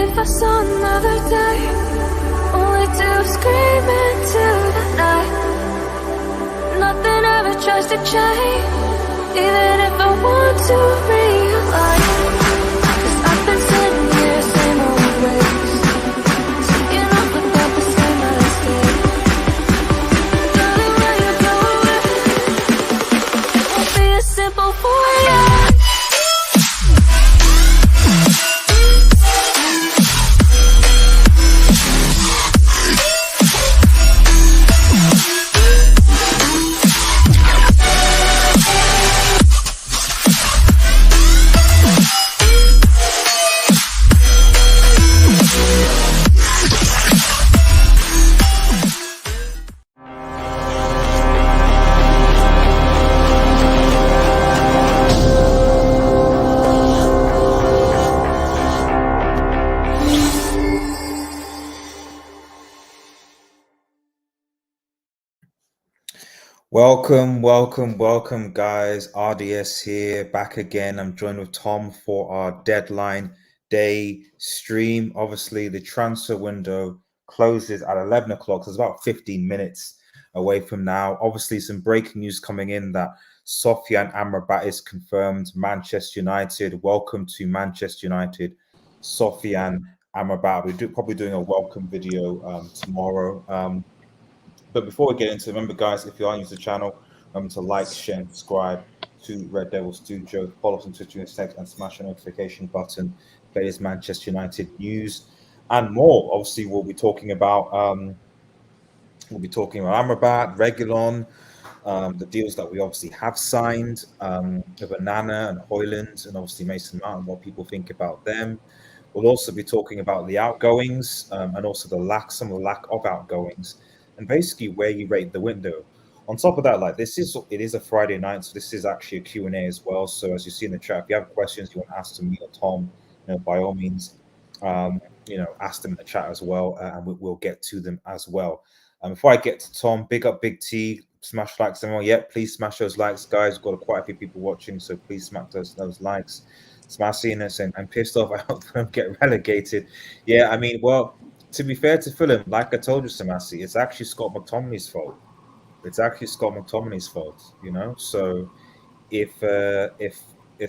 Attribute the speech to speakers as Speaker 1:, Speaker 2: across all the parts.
Speaker 1: If I saw another day, only to scream into the night. Nothing ever tries to change, even if I want to realize. 'Cause I've been sitting here, same old ways, taking off without the same mistake. Darling, when you go away, it won't be as simple for you.
Speaker 2: Welcome, guys. RDS here, back again. I'm joined with Tom for our deadline day stream. Obviously, the transfer window closes at 11 o'clock, so it's about 15 minutes away from now. Obviously, some breaking news coming in that Sofyan AMRABAT is confirmed. Manchester United, welcome to Manchester United. Sofyan AMRABAT. We're probably doing a welcome video tomorrow. But before we get into it, remember, guys, if you are new to the channel, remember to like, share, and subscribe to Red Devil Studio. Follow us on Twitter and Instagram, and smash the notification button. Latest Manchester United news and more. Obviously, we'll be talking about AMRABAT, reguilon, the deals that we obviously have signed with Onana and Højlund, and obviously Mason Mount, and what people think about them. We'll also be talking about the outgoings and also some of the lack of outgoings, and basically where you rate the window. On top of that, like it is a Friday night, so this is actually a Q&A as well. So as you see in the chat, if you have questions you want to ask to me or Tom, by all means, ask them in the chat as well, and we'll get to them as well. Before I get to Tom, big up Big T, smash likes, everyone. Yeah, please smash those likes, guys. We've got quite a few people watching, so please smash those likes. Smashing us, and I'm pissed off. I hope they don't get relegated. Yeah, I mean, well, to be fair to Fulham, like I told you, Samasi, it's actually Scott McTominay's fault. So if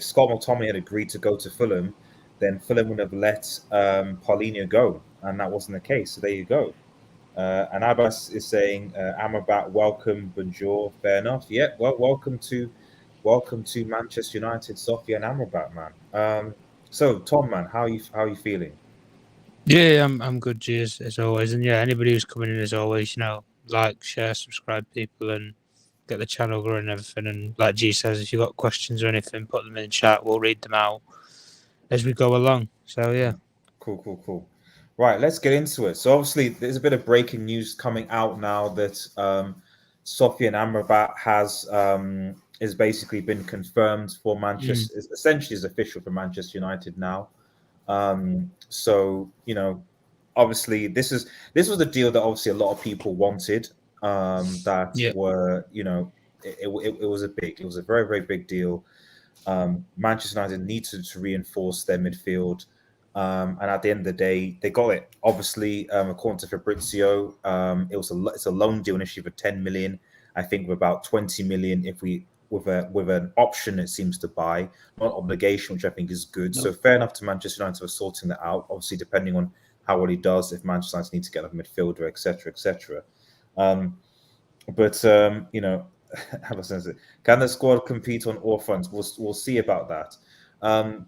Speaker 2: Scott McTominay had agreed to go to Fulham, then Fulham would have let Paulinho go, and that wasn't the case. So there you go. And Abbas is saying, AMRABAT, welcome, bonjour, fair enough. Yeah, well, welcome to Manchester United, Sofia and AMRABAT, man. So Tom, man, how are you feeling?
Speaker 3: Yeah, I'm good, G, as always. And yeah, anybody who's coming in, as always, like, share, subscribe, people, and get the channel growing and everything. And like G says, if you've got questions or anything, put them in the chat. We'll read them out as we go along. So yeah.
Speaker 2: Cool. Right, let's get into it. So obviously, there's a bit of breaking news coming out now that Sofyan AMRABAT has basically been confirmed for Manchester. Essentially, is official for Manchester United now. So obviously this was a deal that obviously a lot of people wanted. It was a very, very big deal. Manchester United needed to reinforce their midfield, and at the end of the day, they got it. Obviously, according to Fabrizio, it's a loan deal initially for 10 million. I think with about 20 million with an option, it seems to buy, not obligation, which I think is good. No. So fair enough to Manchester United for sorting that out. Obviously, depending on how well he does, if Manchester United need to get a midfielder, etc. Can the squad compete on all fronts? We'll see about that.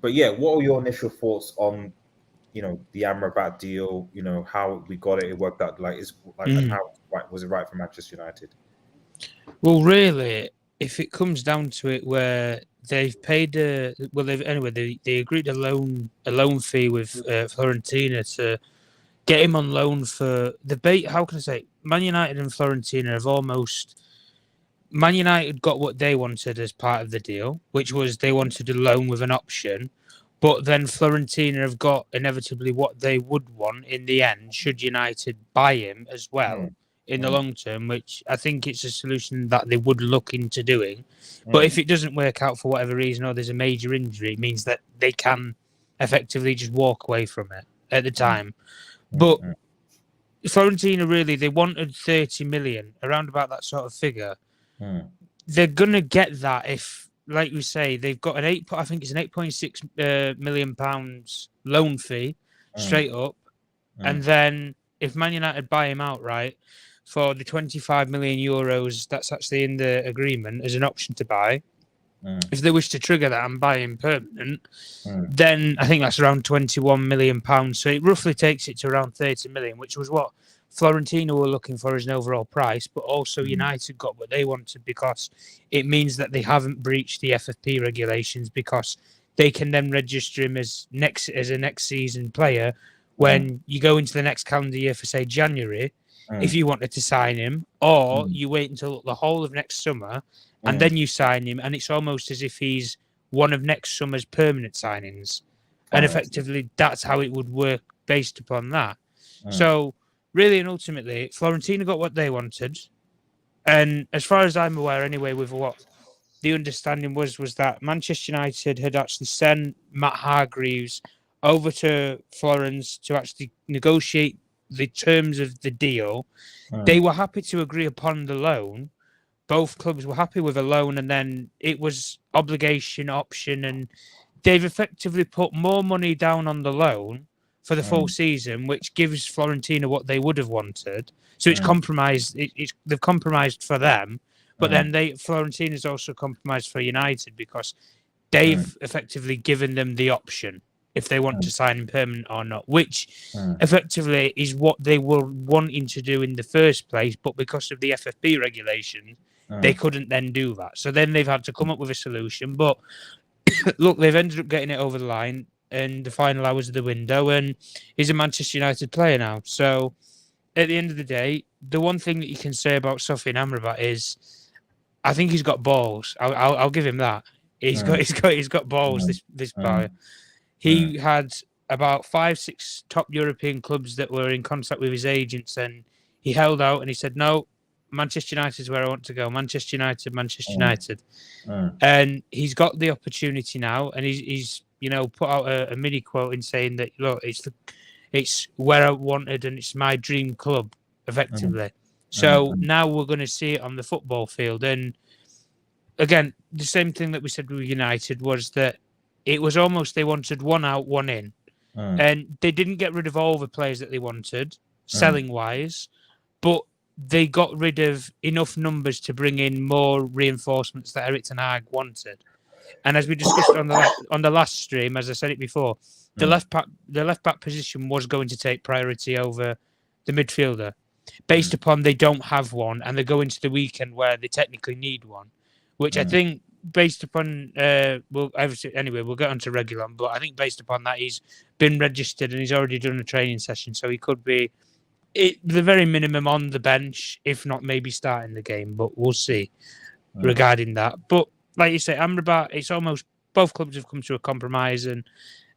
Speaker 2: But yeah, what are your initial thoughts on the AMRABAT deal? How we got it worked out. And how was it right for Manchester United?
Speaker 3: Well, really, if it comes down to it, where they've paid they agreed a loan fee with Fiorentina to get him on loan for the how can I say, Man United and Fiorentina have almost. Man United got what they wanted as part of the deal, which was they wanted a loan with an option, but then Fiorentina have got inevitably what they would want in the end, should United buy him as well. In the long term, which I think it's a solution that they would look into doing. But if it doesn't work out for whatever reason, or there's a major injury, it means that they can effectively just walk away from it. at the time. But Fiorentina, really, they wanted 30 million, around about that sort of figure. They're going to get that if, like we say, they've got an I think it's an 8.6 million pounds loan fee straight up. And then if Man United buy him outright for the 25 million euros that's actually in the agreement as an option to buy, if they wish to trigger that and buy him permanent, then I think that's around 21 million pounds. So it roughly takes it to around 30 million, which was what Florentina were looking for as an overall price, but also United got what they wanted because it means that they haven't breached the FFP regulations, because they can then register him as a next season player when you go into the next calendar year for, say, January, if you wanted to sign him, or you wait until the whole of next summer and then you sign him, and it's almost as if he's one of next summer's permanent signings. And effectively, that's how it would work based upon that. So, really and ultimately, Florentina got what they wanted. And as far as I'm aware, anyway, with what the understanding was that Manchester United had actually sent Matt Hargreaves over to Florence to actually negotiate the terms of the deal. They were happy to agree upon the loan. Both clubs were happy with a loan, and then it was obligation, option, and they've effectively put more money down on the loan for the full season, which gives Florentina what they would have wanted. So it's compromised. They've compromised for them, but then Florentina's also compromised for United, because they've effectively given them the option if they want to sign him permanent or not, which effectively is what they were wanting to do in the first place. But because of the FFP regulation, they couldn't then do that. So then they've had to come up with a solution. But look, they've ended up getting it over the line in the final hours of the window, and he's a Manchester United player now. So at the end of the day, the one thing that you can say about Sofyan Amrabat is, I think he's got balls. I'll give him that. He's got balls. This player. He had about 5-6 top European clubs that were in contact with his agents, and he held out and he said, "No, Manchester United is where I want to go. Manchester United, Manchester United." And he's got the opportunity now, and he's put out a mini quote in saying that, look, it's where I wanted and it's my dream club, effectively. So now we're going to see it on the football field. And again, the same thing that we said with United was that it was almost they wanted one out, one in. And they didn't get rid of all the players that they wanted, selling-wise, but they got rid of enough numbers to bring in more reinforcements that Erik ten Hag wanted. And as we discussed on the last stream, as I said it before, the left back position was going to take priority over the midfielder, based upon they don't have one, and they go into the weekend where they technically need one, which I think, based upon we'll get on to reguilon, but I think based upon that, he's been registered and he's already done a training session, so he could be the very minimum on the bench, if not maybe starting the game, but we'll see regarding that. But like you say, Amrabat, it's almost both clubs have come to a compromise, and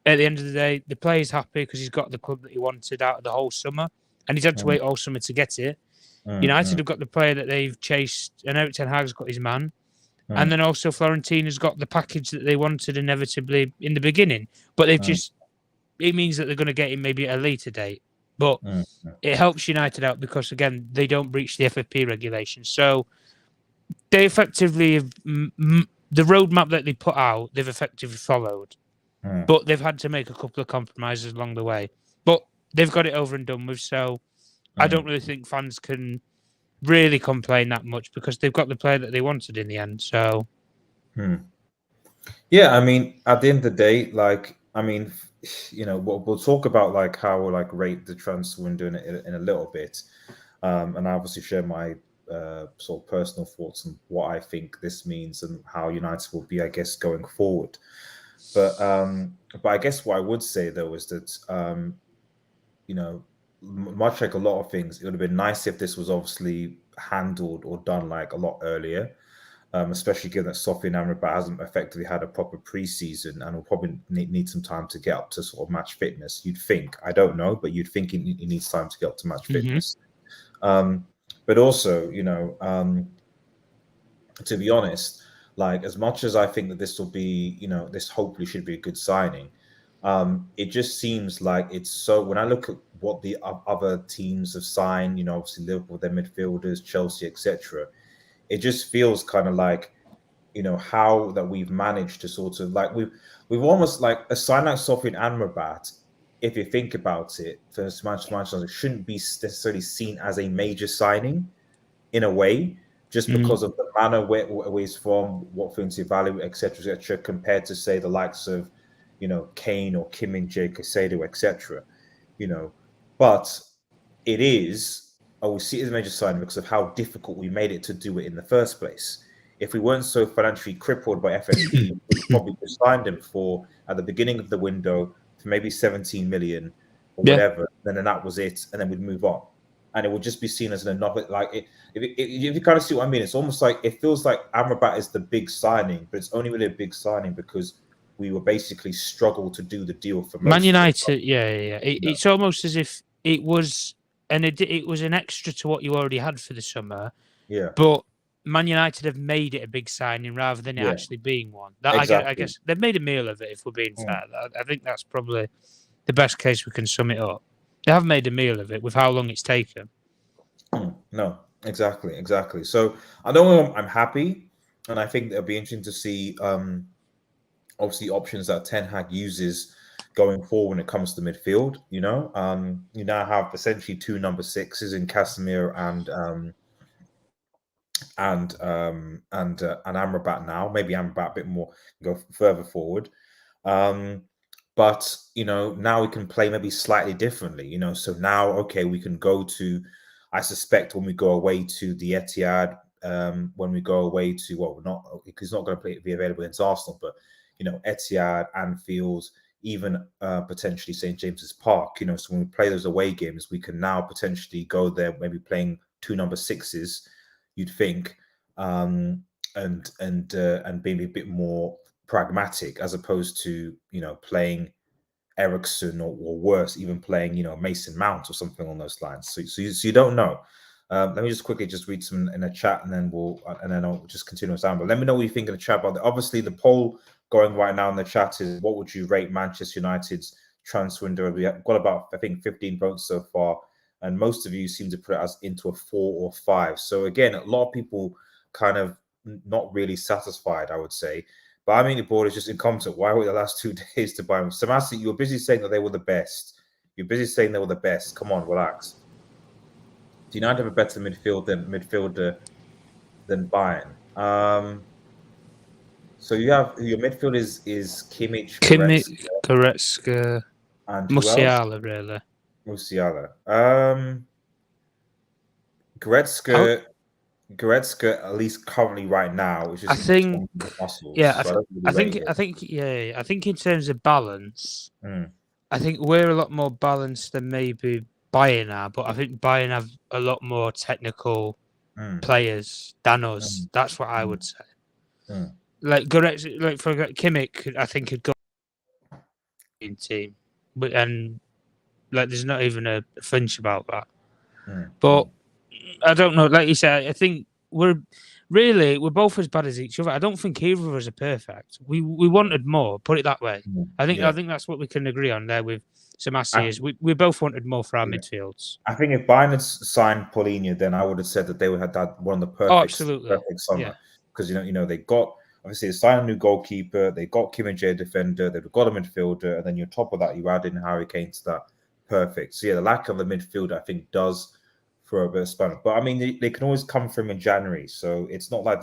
Speaker 3: at the end of the day, the player's happy because he's got the club that he wanted out of the whole summer, and he's had to wait all summer to get it. United have got the player that they've chased, and Erik ten Hag's got his man. And then also Florentina's got the package that they wanted inevitably in the beginning. But they've it means that they're going to get him maybe at a later date. But it helps United out because, again, they don't breach the FFP regulations. So they effectively have, the roadmap that they put out, they've effectively followed. But they've had to make a couple of compromises along the way. But they've got it over and done with. So I don't really think fans can really complain that much because they've got the player that they wanted in the end. So
Speaker 2: yeah, I mean, at the end of the day, we'll talk about how we'll rate the transfer window in a little bit, and I obviously share my sort of personal thoughts on what I think this means and how United will be, I guess, going forward. But I guess what I would say though is that much like a lot of things, it would have been nice if this was obviously handled or done a lot earlier, especially given that Sofyan Amrabat hasn't effectively had a proper preseason and will probably need some time to get up to sort of match fitness. You'd think, I don't know, but you'd think he needs time to get up to match fitness. But also, to be honest, as much as I think that this will be, this hopefully should be a good signing, It just seems like it's so. When I look at what the other teams have signed, obviously Liverpool, their midfielders, Chelsea, etc., it just feels kind of like, how that we've managed to sort of like we've almost like a sign like Sofyan and Amrabat. If you think about it, for Manchester, it shouldn't be necessarily seen as a major signing in a way, just because of the manner where he's from, what things he value, etc., compared to say the likes of, Kane or Kim and Jay Caicedo, etc. But it is, I will see it as a major sign because of how difficult we made it to do it in the first place. If we weren't so financially crippled by FFP, we probably just signed him for at the beginning of the window for maybe 17 million or whatever. Then that was it, and then we'd move on, and it would just be seen as another like it. If you kind of see what I mean, it's almost like it feels like Amrabat is the big signing, but it's only really a big signing because we were basically struggled to do the deal for most
Speaker 3: Man United.
Speaker 2: of
Speaker 3: Yeah. It's almost as if it was it was an extra to what you already had for the summer.
Speaker 2: Yeah.
Speaker 3: But Man United have made it a big signing rather than it actually being one. That
Speaker 2: Exactly.
Speaker 3: I guess they've made a meal of it. If we're being fair, I think that's probably the best case we can sum it up. They have made a meal of it with how long it's taken.
Speaker 2: No, exactly. So I know I'm happy, and I think it'll be interesting to see obviously options that Ten Hag uses going forward when it comes to midfield. You now have essentially two number sixes in Casemiro and Amrabat now. Maybe Amrabat a bit more, go further forward. But now we can play maybe slightly differently. So now, okay, we can go to. I suspect when we go away to the Etihad, when we go away to we're not, because he's not going to be available against Arsenal, but Etihad, Anfield, even potentially St James's Park. So when we play those away games, we can now potentially go there, maybe playing two number sixes. You'd think, and being a bit more pragmatic as opposed to playing Ericsson or worse, even playing Mason Mount or something along those lines. So you don't know. Let me just quickly just read some in the chat, and then I'll just continue us down. But let me know what you think in the chat about that. Obviously, the poll going right now in the chat is, what would you rate Manchester United's transfer window? We have got about, I think, 15 votes so far, and most of you seem to put it as into a 4 or 5. So again, a lot of people kind of not really satisfied, I would say. But I mean, the board is just incompetent. Why were the last 2 days to buy them? Samasi, you were busy saying that they were the best. You're busy saying they were the best. Come on, relax. Do United have a better midfielder than Bayern? So you have your midfield is Kimmich,
Speaker 3: Goretzka,
Speaker 2: and
Speaker 3: Musiala, really.
Speaker 2: Musiala. Goretzka, at least currently right now, which is
Speaker 3: I think
Speaker 2: muscles.
Speaker 3: yeah,
Speaker 2: So
Speaker 3: I think in terms of balance, I think we're a lot more balanced than maybe Bayern are, but I think Bayern have a lot more technical players than us. That's what I would say. Like Goretzka, like for Kimmich, I think could go in team, and like there's not even a flinch about that. But I don't know. Like you said, I think we're both as bad as each other. I don't think either of us are perfect. We wanted more. Put it that way. I think that's what we can agree on there with Samasi is we both wanted more for our midfields.
Speaker 2: I think if Bayern had signed Paulinho, then I would have said that they would have had one of the perfect summer, because they got, obviously, they signed a new goalkeeper, they got Kim and Jay defender, they've got a midfielder, and then on top of that, you add in Harry Kane to that. Perfect. So the lack of the midfield, I think, does for a bit of span. But I mean, they can always come from in January, so it's not like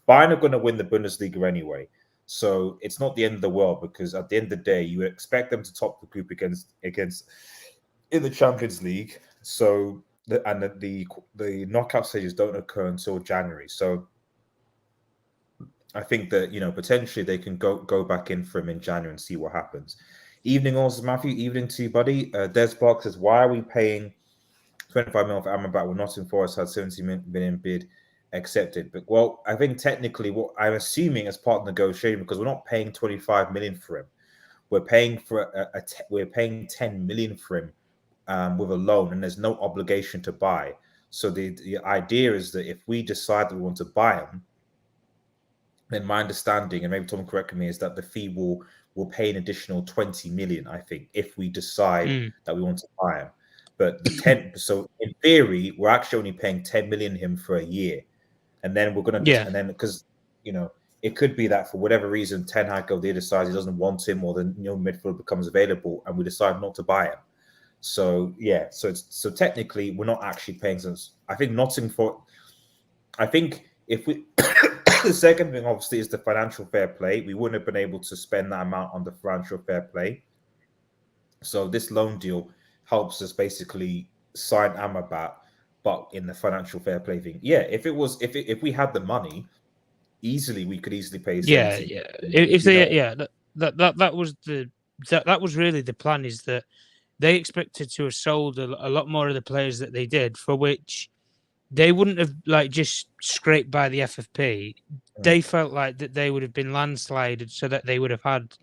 Speaker 2: Bayern are going to win the Bundesliga anyway. So it's not the end of the world, because at the end of the day, you expect them to top the group against in the Champions League. So the knockout stages don't occur until January. So I think that potentially they can go back in for him in January and see what happens. Evening also, Matthew. Evening to you, buddy. Des Block says, why are we paying 25 million for Amrabat when Nottingham Forest had 70 million bid accepted? But well, I think technically what I'm assuming as part of the negotiation, because we're not paying 25 million for him, we're paying for we're paying 10 million for him with a loan, and there's no obligation to buy. So the idea is that if we decide that we want to buy him, then my understanding, and maybe Tom correct me, is that the fee will pay an additional 20 million, I think, if we decide that we want to buy him. But the 10, so in theory, we're actually only paying 10 million him for a year, and then we're gonna
Speaker 3: Yeah.
Speaker 2: and then because it could be that for whatever reason Ten Hag or the other side, he doesn't want him, or the midfield becomes available, and we decide not to buy him. So yeah, so technically we're not actually paying. Since I think I think if we the second thing obviously is the financial fair play. We wouldn't have been able to spend that amount on the financial fair play. So this loan deal helps us basically sign Amrabat, but in the financial fair play thing. Yeah, if we had the money, we could easily pay
Speaker 3: Yeah,
Speaker 2: 70.
Speaker 3: yeah.
Speaker 2: If
Speaker 3: If
Speaker 2: we
Speaker 3: they,
Speaker 2: don't.
Speaker 3: yeah, that was that was really the plan. Is that they expected to have sold a lot more of the players that they did, for which they wouldn't have like just scraped by the FFP. They felt like that they would have been landslided, so that they would have had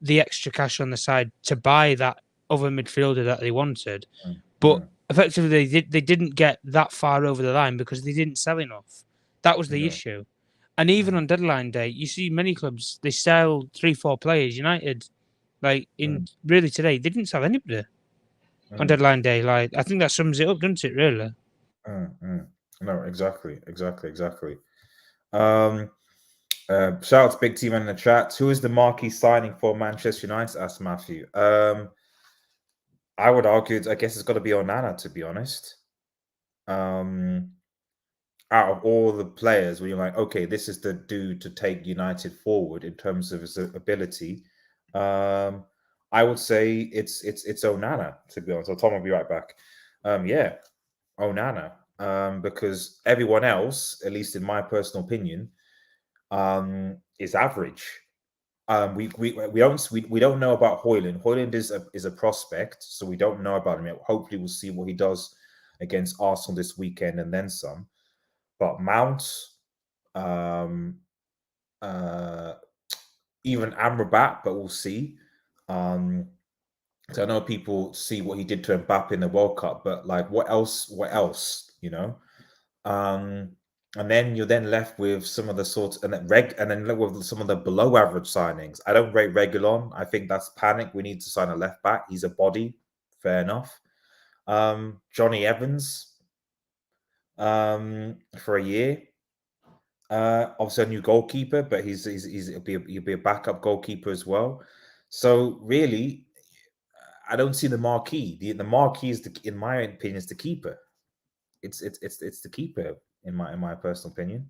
Speaker 3: the extra cash on the side to buy that other midfielder that they wanted. But effectively, they didn't get that far over the line because they didn't sell enough. That was the issue. And even on deadline day, you see many clubs, they sell 3-4 players. United, like really today, they didn't sell anybody on deadline day. Like, I think that sums it up, doesn't it, really?
Speaker 2: No, exactly. Shout out to Big Team in the chat. Who is the marquee signing for Manchester United? Asked Matthew. I would argue, I guess it's got to be Onana, to be honest. Out of all the players, where you're like, okay, this is the dude to take United forward in terms of his ability. I would say it's Onana, to be honest. So Tom will be right back. Yeah, Onana. Because everyone else, at least in my personal opinion, is average. We don't know about Højlund. Højlund is a prospect, so we don't know about him yet. Hopefully, we'll see what he does against Arsenal this weekend and then some. But Mount, even Amrabat, but we'll see. So I know people see what he did to Mbappe in the World Cup, but like, what else? And then you're then left with some of the sorts, and then with some of the below average signings. I don't rate Reguilon. I think that's panic. We need to sign a left back. He's a body. Fair enough. Jonny Evans, for a year. Obviously a new goalkeeper, but he'll be a backup goalkeeper as well. So really, I don't see the marquee. The marquee is in my opinion, is the keeper. It's the keeper in my personal opinion.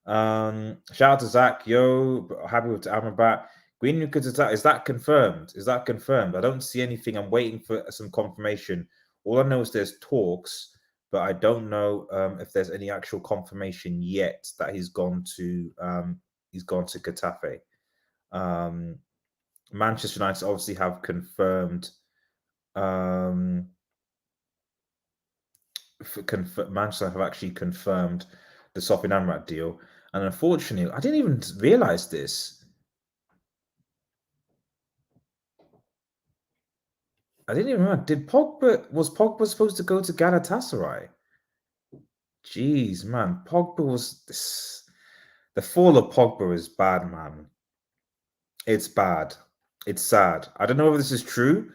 Speaker 2: Shout out to Zach. Yo, happy with Amrabat. Greenwood is that confirmed? Is that confirmed? I don't see anything. I'm waiting for some confirmation. All I know is there's talks, but I don't know if there's any actual confirmation yet that he's gone to Getafe. Manchester United obviously have confirmed. Manchester have actually confirmed the Sofyan Amrabat deal, and unfortunately, I didn't even realize this. I didn't even remember. Was Pogba supposed to go to Galatasaray? Jeez, man, Pogba was this. The fall of Pogba is bad, man. It's bad. It's sad. I don't know if this is true,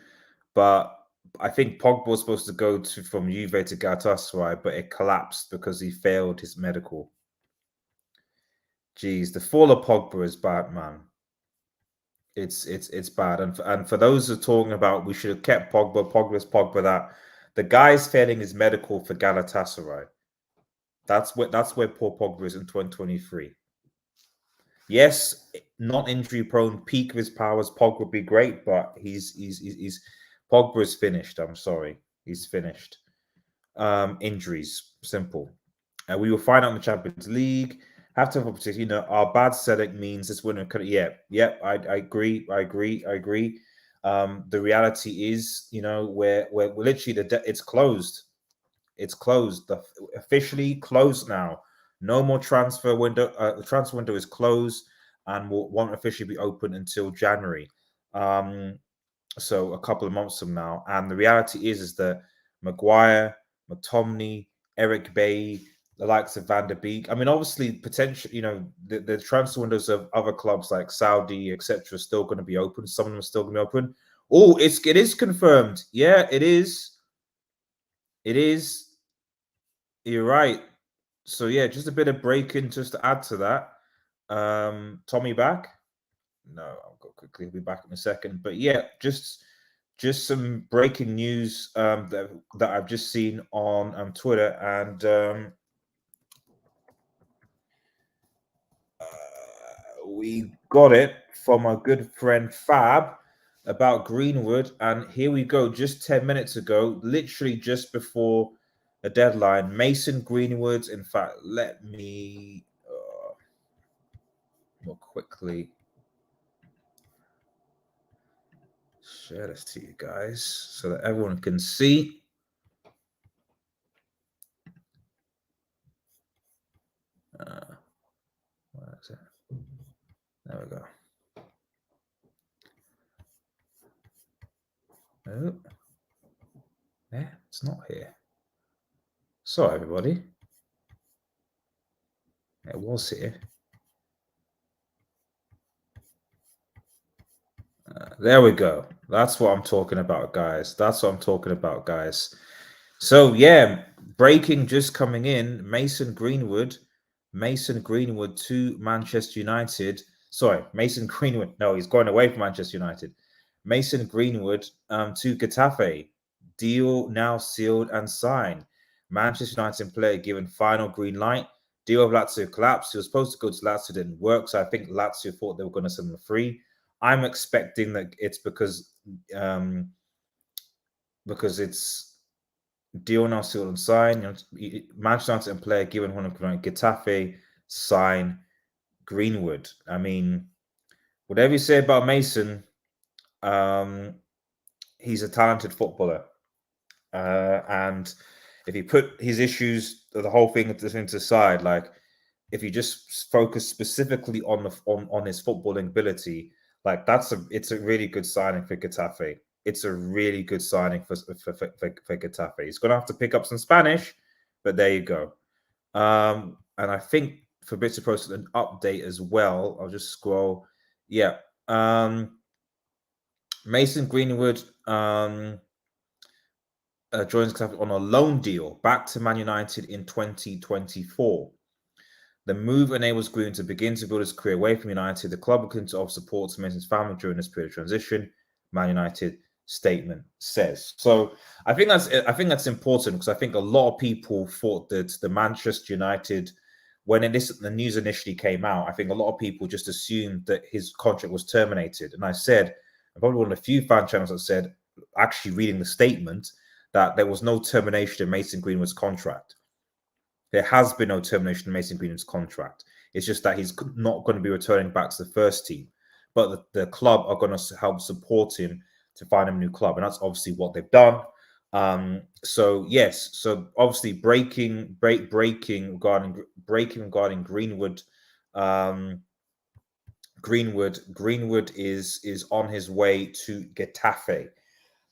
Speaker 2: but I think Pogba was supposed to go from Juve to Galatasaray, but it collapsed because he failed his medical. Jeez, the fall of Pogba is bad, man. It's bad. And for those who are talking about we should have kept Pogba, that the guy's failing his medical for Galatasaray. That's where poor Pogba is in 2023. Yes, not injury prone, peak of his powers, Pogba would be great, but he's Pogba is finished. I'm sorry, he's finished. Injuries, simple. And we will find out in the Champions League. Have to have our bad selling means this winner could. Yeah, I agree. The reality is, we're literally it's closed. It's closed. Officially closed now. No more transfer window. The transfer window is closed and won't officially be open until January. So a couple of months from now. And the reality is that Maguire, McTominay, Eric Bailly, the likes of Van der Beek. I mean, obviously, potential. The transfer windows of other clubs like Saudi, etc., are still going to be open. Some of them are still going to be open. Oh, it is confirmed. Yeah, it is. It is. You're right. So yeah, just a bit of breaking just to add to that. Tommy back? No, I'll go quickly. He'll be back in a second. But yeah, just some breaking news that I've just seen on Twitter, and we got it from our good friend Fab about Greenwood, and here we go. Just 10 minutes ago, literally just before the deadline, Mason Greenwood. In fact, let me more quickly share this to you guys so that everyone can see. Where is it? There we go. Oh, yeah, it's not here. Sorry, everybody. It was here. There we go. That's what I'm talking about, guys. That's what I'm talking about, guys. So, yeah, breaking just coming in. Mason Greenwood to Manchester United. Sorry, Mason Greenwood. No, he's going away from Manchester United. Mason Greenwood to Getafe. Deal now sealed and signed. Manchester United player given final green light. Deal of Lazio collapsed. He was supposed to go to Lazio, didn't work. So I think Lazio thought they were going to send him free. I'm expecting that it's because it's deal now sealed and signed. Manchester United player given one of Getafe sign Greenwood. I mean, whatever you say about Mason, he's a talented footballer, and if you put his issues, the whole thing to the side, like if you just focus specifically on his footballing ability, like it's a really good signing for Getafe. It's a really good signing for Getafe. He's going to have to pick up some Spanish, but there you go. And I think for bits of process an update as well. I'll just scroll. Yeah. Mason Greenwood joins Getafe on a loan deal back to Man United in 2024. The move enables Green to begin to build his career away from United. The club will continue to offer support to Mason's family during this period of transition. Man United statement says. So I think that's important, because I think a lot of people thought that the Manchester United, when the news initially came out, I think a lot of people just assumed that his contract was terminated. And I said, I'm probably one of the few fan channels that said, actually reading the statement, that there was no termination of Mason Greenwood's contract. There has been no termination of Mason Greenwood's contract. It's just that he's not going to be returning back to the first team. But the club are going to help support him to find him a new club. And that's obviously what they've done. So, yes. So, obviously, breaking regarding Greenwood. Greenwood is on his way to Getafe.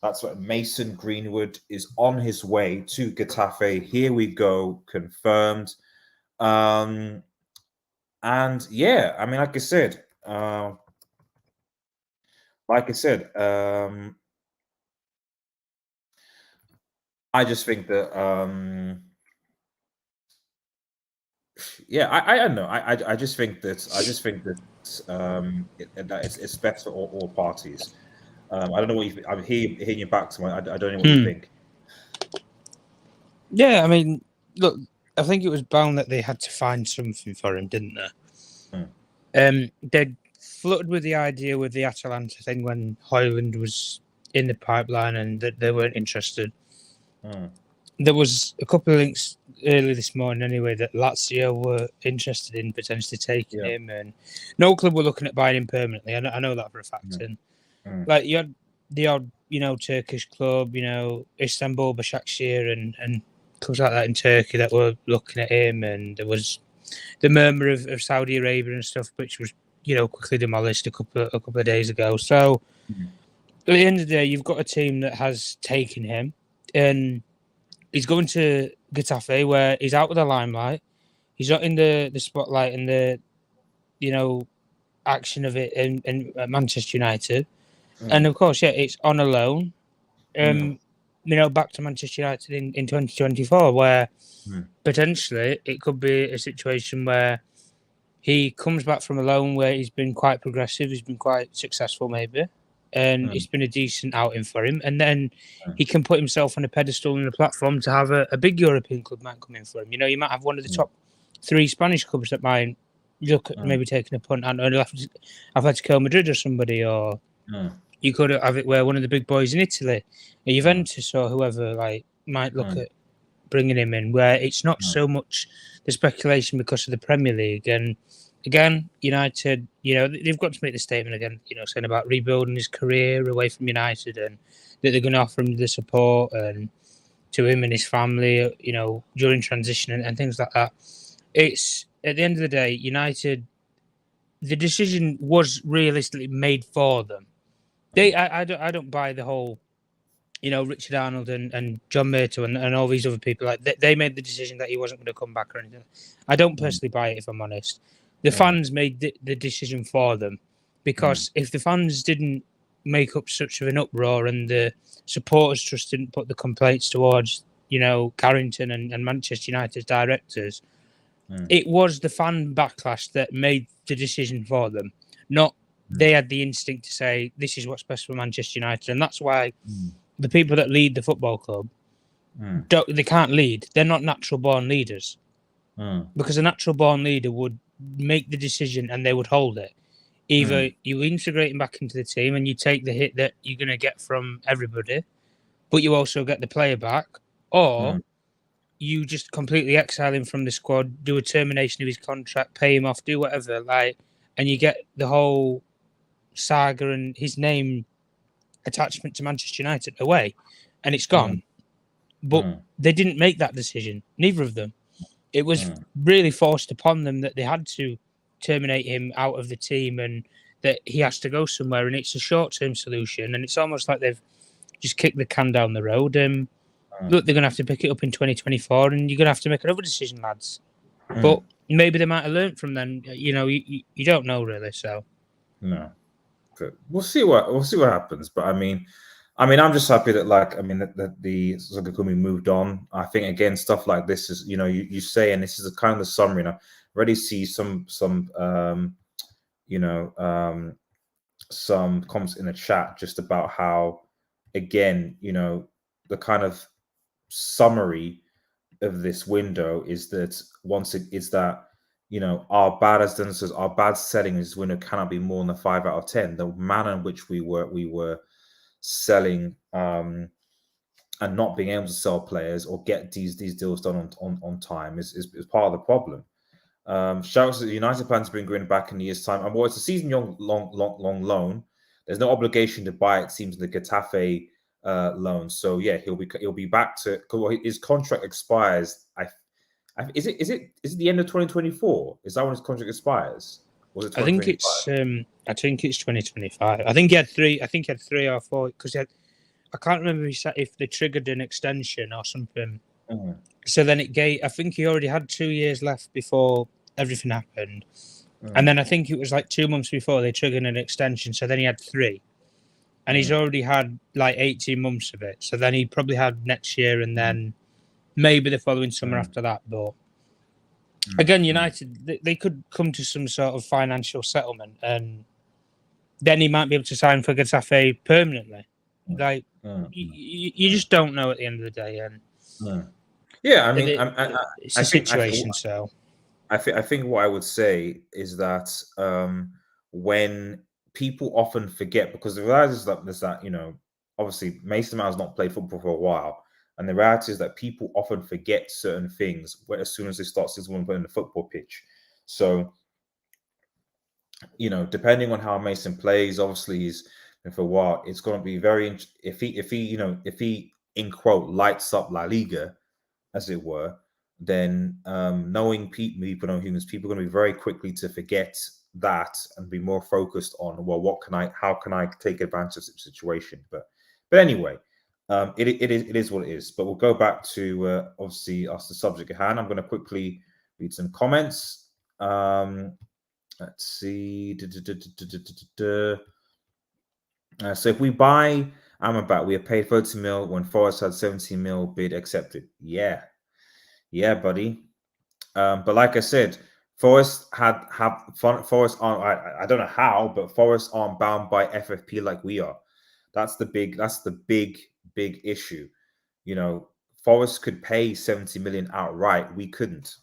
Speaker 2: That's what Mason Greenwood is on his way to Getafe. Here we go, confirmed. And yeah, I mean, like I said, I just think that yeah, I don't know. I just think that it's best for all parties. I don't know what you think. I'm hearing you back to my. I don't know what you think.
Speaker 3: Yeah, I mean, look, I think it was bound that they had to find something for him, didn't they? They flirted with the idea with the Atalanta thing when Højlund was in the pipeline, and that they weren't interested. There was a couple of links early this morning, anyway, that Lazio were interested in potentially taking him, and no club were looking at buying him permanently. I know that for a fact. And like you had the odd, Turkish club, Istanbul, Başakşehir, and clubs like that in Turkey that were looking at him, and there was the murmur of Saudi Arabia and stuff, which was quickly demolished a couple of days ago. So at the end of the day, you've got a team that has taken him, and he's going to Getafe, where he's out of the limelight. He's not in the spotlight and the, action of it in Manchester United. And of course, yeah, it's on a loan. Back to Manchester United in 2024, where potentially it could be a situation where he comes back from a loan where he's been quite progressive, he's been quite successful, maybe, and it's been a decent outing for him. And then he can put himself on a pedestal and a platform to have a big European club might come in for him. You might have one of the top 3 Spanish clubs that might look at maybe taking a punt on Atletico Madrid or somebody, or you could have it where one of the big boys in Italy, a Juventus or whoever, might look at bringing him in, where it's not so much the speculation because of the Premier League. And again, United, they've got to make the statement again, saying about rebuilding his career away from United, and that they're going to offer him the support and to him and his family, during transition and things like that. It's, at the end of the day, United, the decision was realistically made for them. I don't buy the whole, Richard Arnold and John Murto and all these other people. They made the decision that he wasn't going to come back or anything. I don't personally buy it, if I'm honest. The fans made the decision for them, because if the fans didn't make up such of an uproar and the supporters just didn't put the complaints towards, Carrington and Manchester United's directors, it was the fan backlash that made the decision for them, not they had the instinct to say, this is what's best for Manchester United. And that's why the people that lead the football club, they can't lead. They're not natural-born leaders. Because a natural-born leader would make the decision and they would hold it. Either you integrate him back into the team and you take the hit that you're going to get from everybody, but you also get the player back, or you just completely exile him from the squad, do a termination of his contract, pay him off, do whatever, and you get the whole saga and his name attachment to Manchester United away, and it's gone. But they didn't make that decision, neither of them. It was really forced upon them that they had to terminate him out of the team and that he has to go somewhere, and it's a short-term solution, and it's almost like they've just kicked the can down the road. Look, they're going to have to pick it up in 2024, and you're going to have to make another decision, lads. But maybe they might have learned from then. You don't know, really, so.
Speaker 2: No. Good. We'll see what happens. But I mean, I'm just happy that that the Sogakumi moved on. I think again, stuff like this is you say, and this is a kind of the summary. I already see some comments in the chat just about how, again, the kind of summary of this window is that our bad as our bad selling in this window cannot be more than a 5 out of 10. The manner in which we were selling and not being able to sell players or get these deals done on time is part of the problem. Shout out to the United plans to bring Greenwood back in a year's time. And it's a season long loan. There's no obligation to buy, it seems, the Getafe loan. So yeah, he'll be back to, his contract expires. Is it the end of 2024? Is that when his contract expires? Was it?
Speaker 3: I think it's 2025. I think he had 3. I think he had 3 or 4 because I can't remember if they triggered an extension or something. So then it gave. I think he already had 2 years left before everything happened, and then I think it was 2 months before they triggered an extension. So then he had 3, and he's already had 18 months of it. So then he probably had next year, and then maybe the following summer after that. But again, United, they could come to some sort of financial settlement, and then he might be able to sign for Getafe permanently. You just don't know at the end of the day. And
Speaker 2: yeah, I mean,
Speaker 3: it's a situation. So
Speaker 2: I think what I would say is that when people often forget, because the reality is that obviously Mason Mount has not played football for a while. And the reality is that people often forget certain things as soon as they start seeing someone playing the football pitch. So, depending on how Mason plays, obviously he's been for a while. It's going to be very if he in quote lights up La Liga, as it were, then knowing people know humans, people are going to be very quickly to forget that and be more focused on how can I take advantage of the situation. But anyway. it is what it is. But we'll go back to obviously us the subject at hand. I'm going to quickly read some comments. Let's see. So if we buy Amrabat, we are paid 30 mil when Forest had 17 mil bid accepted. Yeah, buddy. But like I said, Forest Forest aren't. I don't know how, but Forest aren't bound by FFP like we are. That's the big issue. You know, Forest could pay 70 million outright. We couldn't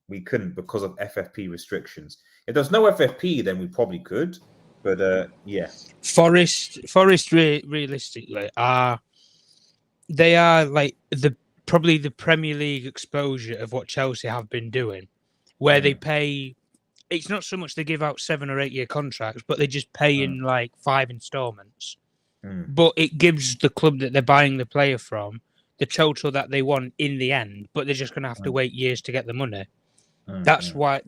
Speaker 2: because of FFP restrictions. If there's no FFP, then we probably could. But yeah,
Speaker 3: Forest realistically they are like probably the Premier League exposure of what Chelsea have been doing, where they pay. It's not so much they give out 7 or 8 year contracts, but they just pay in like 5 installments. But it gives the club that they're buying the player from the total that they want in the end. But they're just going to have to wait years to get the money. That's why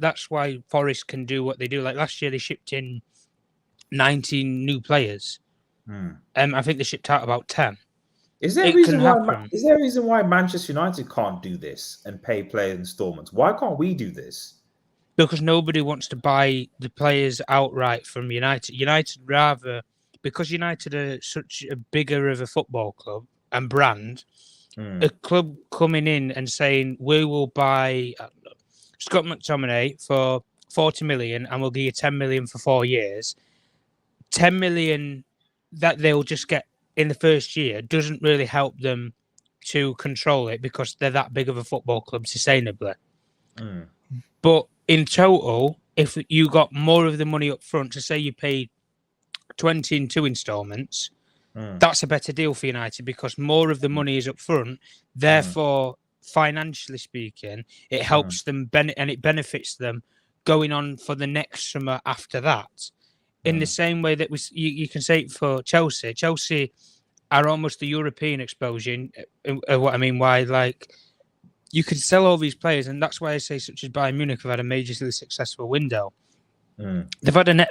Speaker 3: Forest can do what they do. Like last year, they shipped in 19 new players. I think they shipped out about 10.
Speaker 2: Is there a reason why Manchester United can't do this and pay player installments? Why can't we do this?
Speaker 3: Because nobody wants to buy the players outright from United. United rather, because United are such a bigger of a football club and brand, a club coming in and saying, we will buy Scott McTominay for 40 million and we'll give you 10 million for 4 years. 10 million that they'll just get in the first year doesn't really help them to control it because they're that big of a football club sustainably. But in total, if you got more of the money up front, to say you paid 20 in 2 installments, that's a better deal for United because more of the money is up front. Therefore, financially speaking, it helps them and it benefits them going on for the next summer after that. In the same way that you can say it for Chelsea. Chelsea are almost the European exposure. What I mean, why like you could sell all these players, and that's why I say such as Bayern Munich have had a majorly successful window. They've had I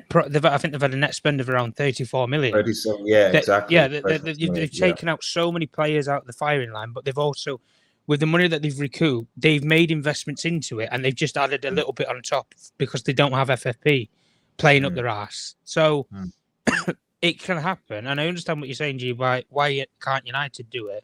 Speaker 3: think they've had a net spend of around 34 million.
Speaker 2: 37, yeah, exactly.
Speaker 3: Yeah, they've taken out so many players out of the firing line, but they've also, with the money that they've recouped, they've made investments into it, and they've just added a little bit on top because they don't have FFP playing up their ass. So it can happen, and I understand what you're saying, G. Why can't United do it?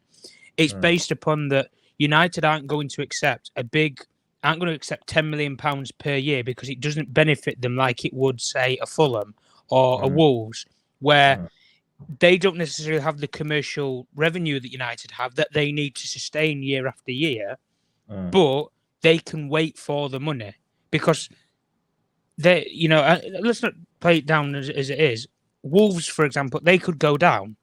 Speaker 3: It's based upon that United aren't going to accept £10 million per year because it doesn't benefit them like it would, say, a Fulham or a Wolves, where they don't necessarily have the commercial revenue that United have that they need to sustain year after year, but they can wait for the money because they, let's not play it down as it is. Wolves, for example, they could go down,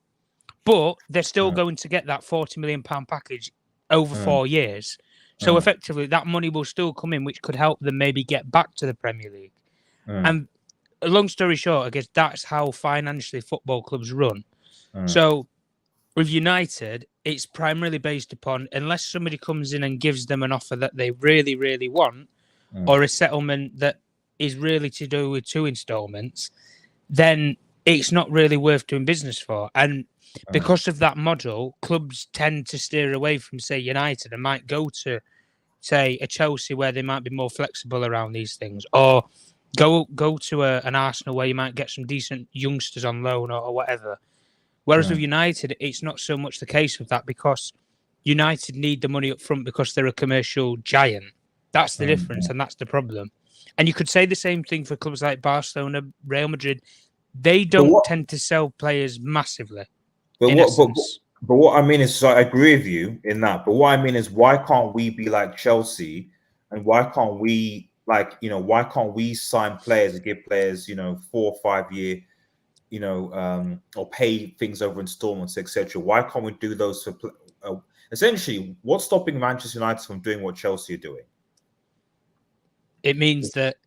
Speaker 3: but they're still going to get that £40 million package over 4 years. So effectively, that money will still come in, which could help them maybe get back to the Premier League. And long story short, I guess that's how financially football clubs run. So with United, it's primarily based upon, unless somebody comes in and gives them an offer that they really, really want, or a settlement that is really to do with 2 installments, then it's not really worth doing business for. And because of that model, clubs tend to steer away from, say, United and might go to, say, a Chelsea where they might be more flexible around these things, or go to an Arsenal where you might get some decent youngsters on loan or whatever. Whereas with United, it's not so much the case with that because United need the money up front because they're a commercial giant. That's the difference, and that's the problem. And you could say the same thing for clubs like Barcelona, Real Madrid. They don't tend to sell players massively.
Speaker 2: But what I mean is, so I agree with you in that. But what I mean is, why can't we be like Chelsea, and why can't we why can't we sign players and give players 4 or 5 year, or pay things over installments, etc. Why can't we do those for? Essentially, what's stopping Manchester United from doing what Chelsea are doing?
Speaker 3: It means that,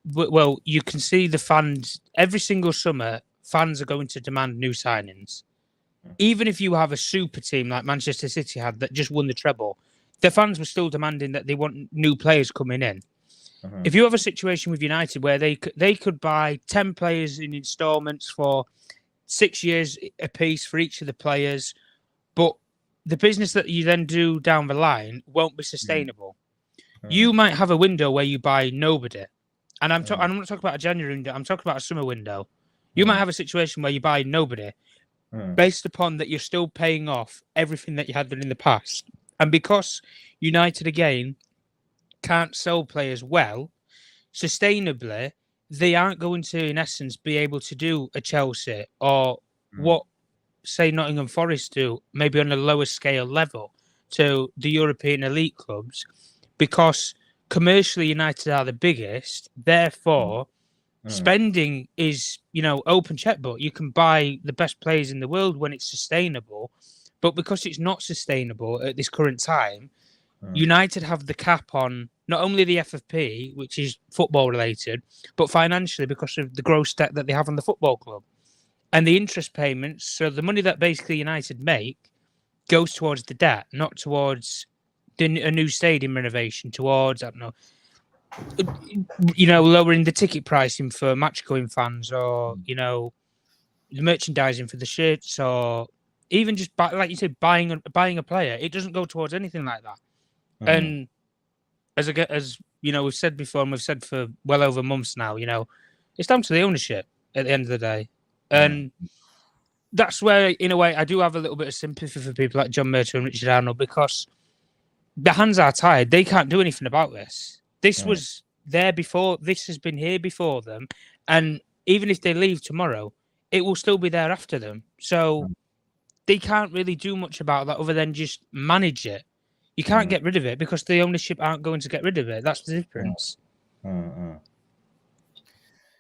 Speaker 3: well, you can see the fans every single summer. Fans are going to demand new signings. Even if you have a super team like Manchester City had that just won the treble, the fans were still demanding that they want new players coming in. If you have a situation with United where they could buy 10 players in installments for 6 years apiece for each of the players, but the business that you then do down the line won't be sustainable. You might have a window where you buy nobody, and I'm not talking about a January window. I'm talking about a summer window. You might have a situation where you buy nobody, based upon that you're still paying off everything that you had done in the past, and because United again can't sell players well, sustainably, they aren't going to, in essence, be able to do a Chelsea or what, say, Nottingham Forest do, maybe on a lower scale level to the European elite clubs, because commercially United are the biggest. Therefore, spending is, open checkbook. You can buy the best players in the world when it's sustainable, but because it's not sustainable at this current time, United have the cap on not only the FFP, which is football related, but financially because of the gross debt that they have on the football club and the interest payments. So the money that basically United make goes towards the debt, not towards a new stadium renovation, towards, I don't know, lowering the ticket pricing for match going fans, or the merchandising for the shirts, or even just like you said, buying a player. It doesn't go towards anything like that. And as we've said before, and we've said for well over months now, it's down to the ownership at the end of the day, and that's where, in a way, I do have a little bit of sympathy for people like John Murtough and Richard Arnold, because the hands are tied. They can't do anything about this. This was there before. This has been here before them, and even if they leave tomorrow, it will still be there after them. So they can't really do much about that other than just manage it. You can't get rid of it because the ownership aren't going to get rid of it. That's the difference.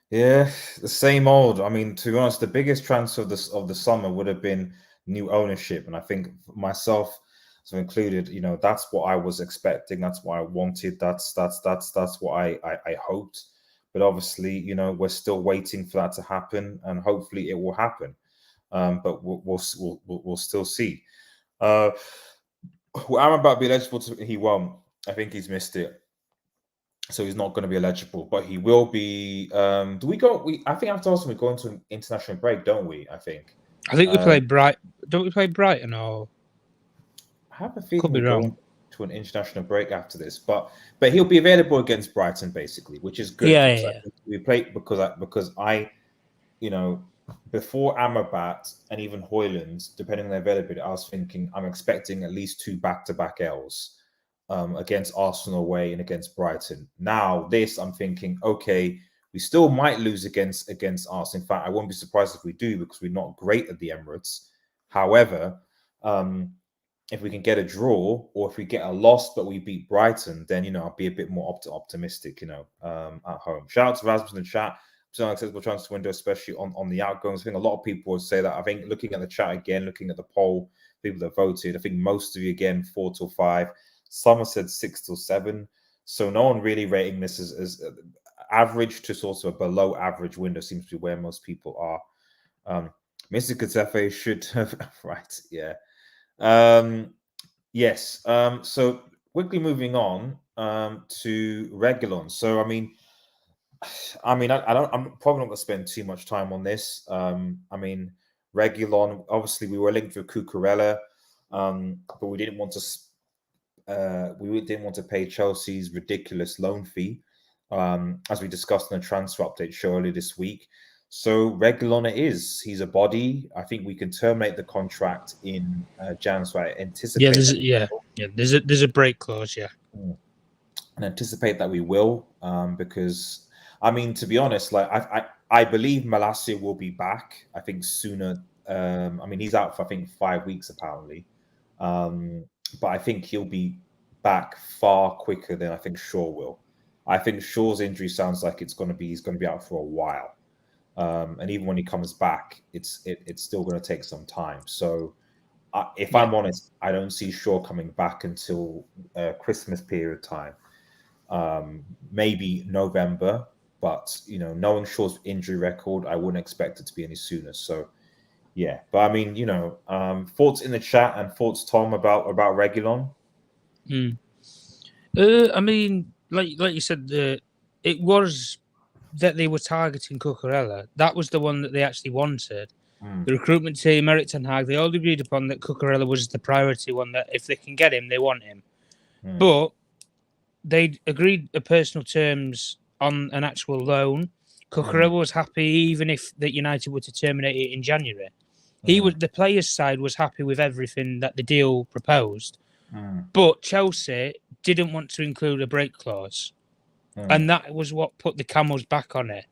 Speaker 2: Yeah, the same old. I mean, to be honest, the biggest transfer of the summer would have been new ownership, and I think myself, so included, that's what I was expecting. That's what I wanted. That's what I hoped. But obviously, we're still waiting for that to happen, and hopefully it will happen. But we'll still see. Will Amrabat be eligible he won't. I think he's missed it. So he's not going to be eligible, but he will be. I think after Arsenal, we go into an international break, don't we? I think
Speaker 3: we play Don't we play Brighton, or
Speaker 2: I have a feeling we're going to an international break after this, but he'll be available against Brighton, basically, which is good.
Speaker 3: Yeah.
Speaker 2: We played because I before Amrabat and even Højlund, depending on their availability, I was thinking I'm expecting at least 2 back-to-back L's against Arsenal away and against Brighton. Now this, I'm thinking, okay, we still might lose against Arsenal. In fact, I won't be surprised if we do, because we're not great at the Emirates. However, if we can get a draw, or if we get a loss but we beat Brighton, then I'll be a bit more optimistic. At home. Shout out to Rasmus in the chat. So accessible transfer window, especially on the outgoings. I think a lot of people would say that. I think looking at the chat again, looking at the poll, people that voted, I think most of you again 4 till 5. Some have said 6 till 7. So no one really rating this as average to sort of a below average window seems to be where most people are. Mr. Getafe should have right, yeah. Yes. So quickly moving on to reguilon. So I'm probably not going to spend too much time on this. Reguilon, obviously we were linked with Cucurella, but we didn't want to pay Chelsea's ridiculous loan fee, as we discussed in the transfer update show earlier this week. So Reguilon it is. He's a body. I think we can terminate the contract in Jan. So I anticipate.
Speaker 3: There's a break clause. Yeah,
Speaker 2: and anticipate that we will, because. To be honest, I believe Malacia will be back. I think sooner. He's out for 5 weeks apparently, but I think he'll be back far quicker than I think Shaw will. I think Shaw's injury sounds like he's going to be out for a while, and even when he comes back, it's still going to take some time. So, if I'm honest, I don't see Shaw coming back until Christmas period time, maybe November. But knowing Shaw's injury record, I wouldn't expect it to be any sooner. So, yeah. But thoughts in the chat, and thoughts, Tom, about reguilon.
Speaker 3: Like you said, it was that they were targeting Cucurella. That was the one that they actually wanted. the recruitment team, Eric Ten Hag, they all agreed upon that Cucurella was the priority one, that if they can get him, they want him. But they agreed a personal terms on an actual loan. Cucurella was happy even if that United were to terminate it in January. The players' side was happy with everything that the deal proposed. But Chelsea didn't want to include a break clause. And that was what put the camel's back on it.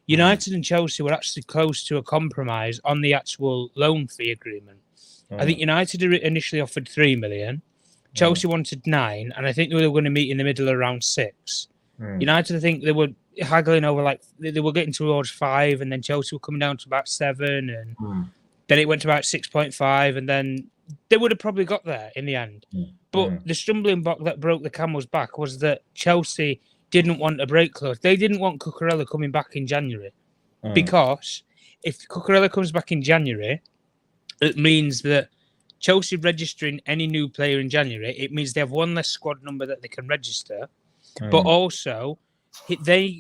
Speaker 3: United and Chelsea were actually close to a compromise on the actual loan fee agreement. I think United initially offered 3 million. Chelsea wanted 9, and I think they were going to meet in the middle around 6. United, I think they were haggling over, they were getting towards 5, and then Chelsea were coming down to about 7, and then it went to about 6.5, and then they would have probably got there in the end. But the stumbling block that broke the camel's back was that Chelsea didn't want a break clause. They didn't want Cucurella coming back in January because if Cucurella comes back in January, it means that Chelsea registering any new player in January, it means they have one less squad number that they can register. But also,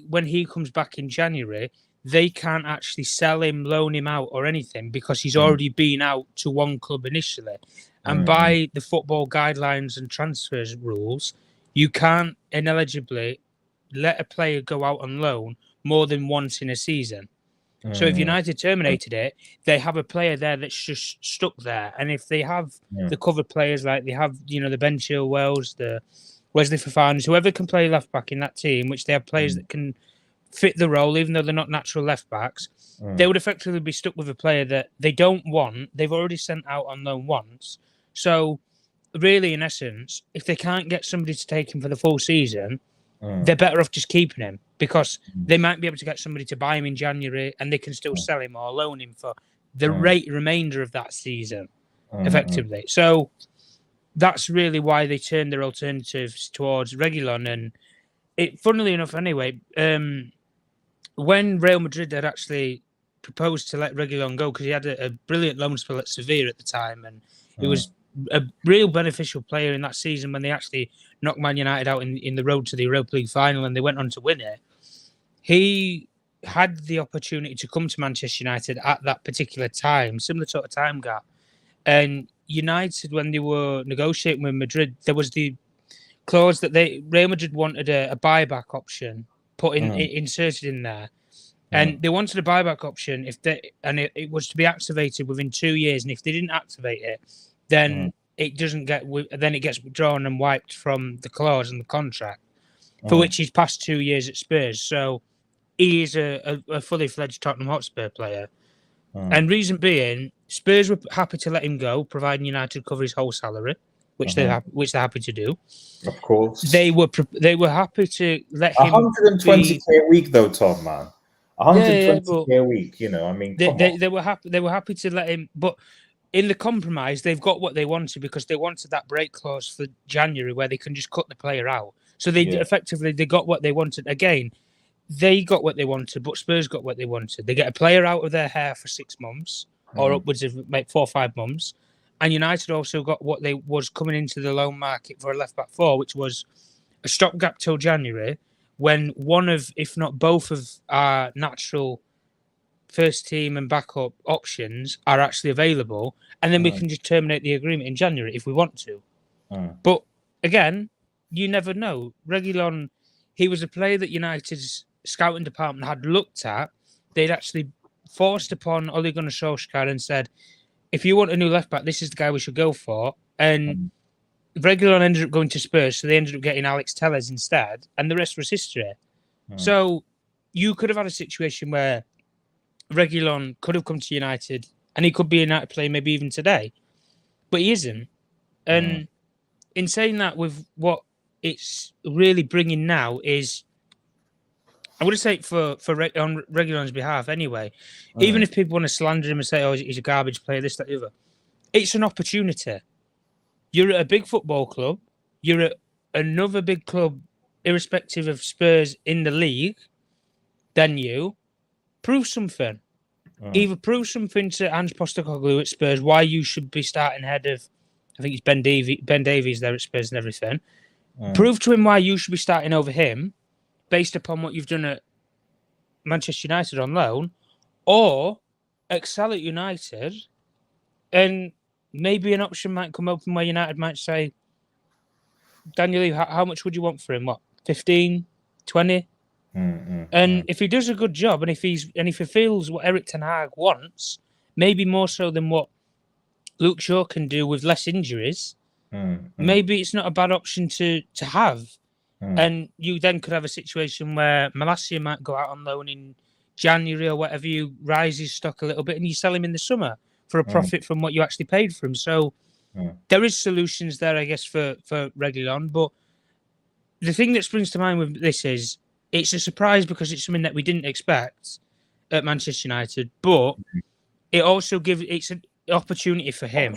Speaker 3: when he comes back in January, they can't actually sell him, loan him out or anything because he's already been out to one club initially. And by the football guidelines and transfers rules, you can't ineligibly let a player go out on loan more than once in a season. So if United terminated it, they have a player there that's just stuck there. And if they have the covered players, like they have, the Ben Chilwells, the Wesley Fofanas, whoever can play left back in that team, which they have players that can fit the role, even though they're not natural left backs, they would effectively be stuck with a player that they don't want. They've already sent out on loan once. So really, in essence, if they can't get somebody to take him for the full season, they're better off just keeping him because they might be able to get somebody to buy him in January and they can still sell him or loan him for the remainder of that season, effectively. So that's really why they turned their alternatives towards Reguilon. And funnily enough, anyway, when Real Madrid had actually proposed to let Reguilon go because he had a brilliant loan spell at Sevilla at the time, and he was a real beneficial player in that season when they actually knocked Man United out in the road to the Europa League final and they went on to win it. He had the opportunity to come to Manchester United at that particular time, similar sort of time gap. And United, when they were negotiating with Madrid, there was the clause that Real Madrid wanted a buyback option inserted in there. And they wanted a buyback option it was to be activated within 2 years. And if they didn't activate it, then it gets withdrawn and wiped from the clause and the contract, for which he's passed 2 years at Spurs. So he is a fully fledged Tottenham Hotspur player. And reason being, Spurs were happy to let him go, providing United cover his whole salary, which they're happy to do.
Speaker 2: Of course,
Speaker 3: they were happy to let him.
Speaker 2: 120k a week, though, Tom, man. 120k a week. I mean,
Speaker 3: they were happy. They were happy to let him, but in the compromise, they've got what they wanted because they wanted that break clause for January where they can just cut the player out. So they effectively got what they wanted. Again, they got what they wanted, but Spurs got what they wanted. They get a player out of their hair for 6 months or upwards of 4 or 5 months. And United also got what they was coming into the loan market for a left-back 4, which was a stopgap till January when one of, if not both of our natural first team and backup options are actually available. And then we can just terminate the agreement in January if we want to. But again, you never know. Reguilon, he was a player that United's scouting department had looked at. They'd actually forced upon Ole Gunnar Solskjaer and said, if you want a new left back, this is the guy we should go for. And Reguilon ended up going to Spurs, so they ended up getting Alex Telles instead, and the rest was history. So you could have had a situation where Reguilon could have come to United, and he could be a United player maybe even today, but he isn't. And in saying that, with what it's really bringing now is, I would say on Reguilon's behalf anyway, even if people want to slander him and say, oh, he's a garbage player, this, that, the other, it's an opportunity. You're at a big football club. You're at another big club, irrespective of Spurs in the league, then you prove something. Either prove something to Ange Postecoglou at Spurs why you should be starting ahead of, I think it's Ben Davies there at Spurs and everything. Prove to him why you should be starting over him based upon what you've done at Manchester United on loan, or excel at United, and maybe an option might come open where United might say, Daniel, how much would you want for him? What, 15, 20? And if he does a good job, and if he fulfills what Eric Ten Hag wants, maybe more so than what Luke Shaw can do with less injuries, maybe it's not a bad option to have. And you then could have a situation where Malacia might go out on loan in January or whatever. You rise his stock a little bit, and you sell him in the summer for a profit from what you actually paid for him. So there is solutions there, I guess, for Reguilon. But the thing that springs to mind with this is it's a surprise because it's something that we didn't expect at Manchester United, but it also it's an opportunity for him.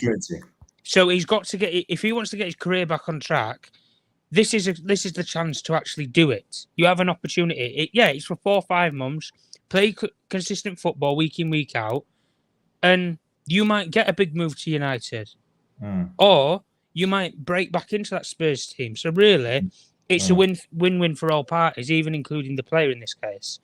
Speaker 3: So he's got to get, if he wants to get his career back on track, this is the chance to actually do it. You have an opportunity. It's for 4 or 5 months. Play consistent football week in, week out, and you might get a big move to United, or you might break back into that Spurs team. So really, it's a win-win for all parties, even including the player in this case.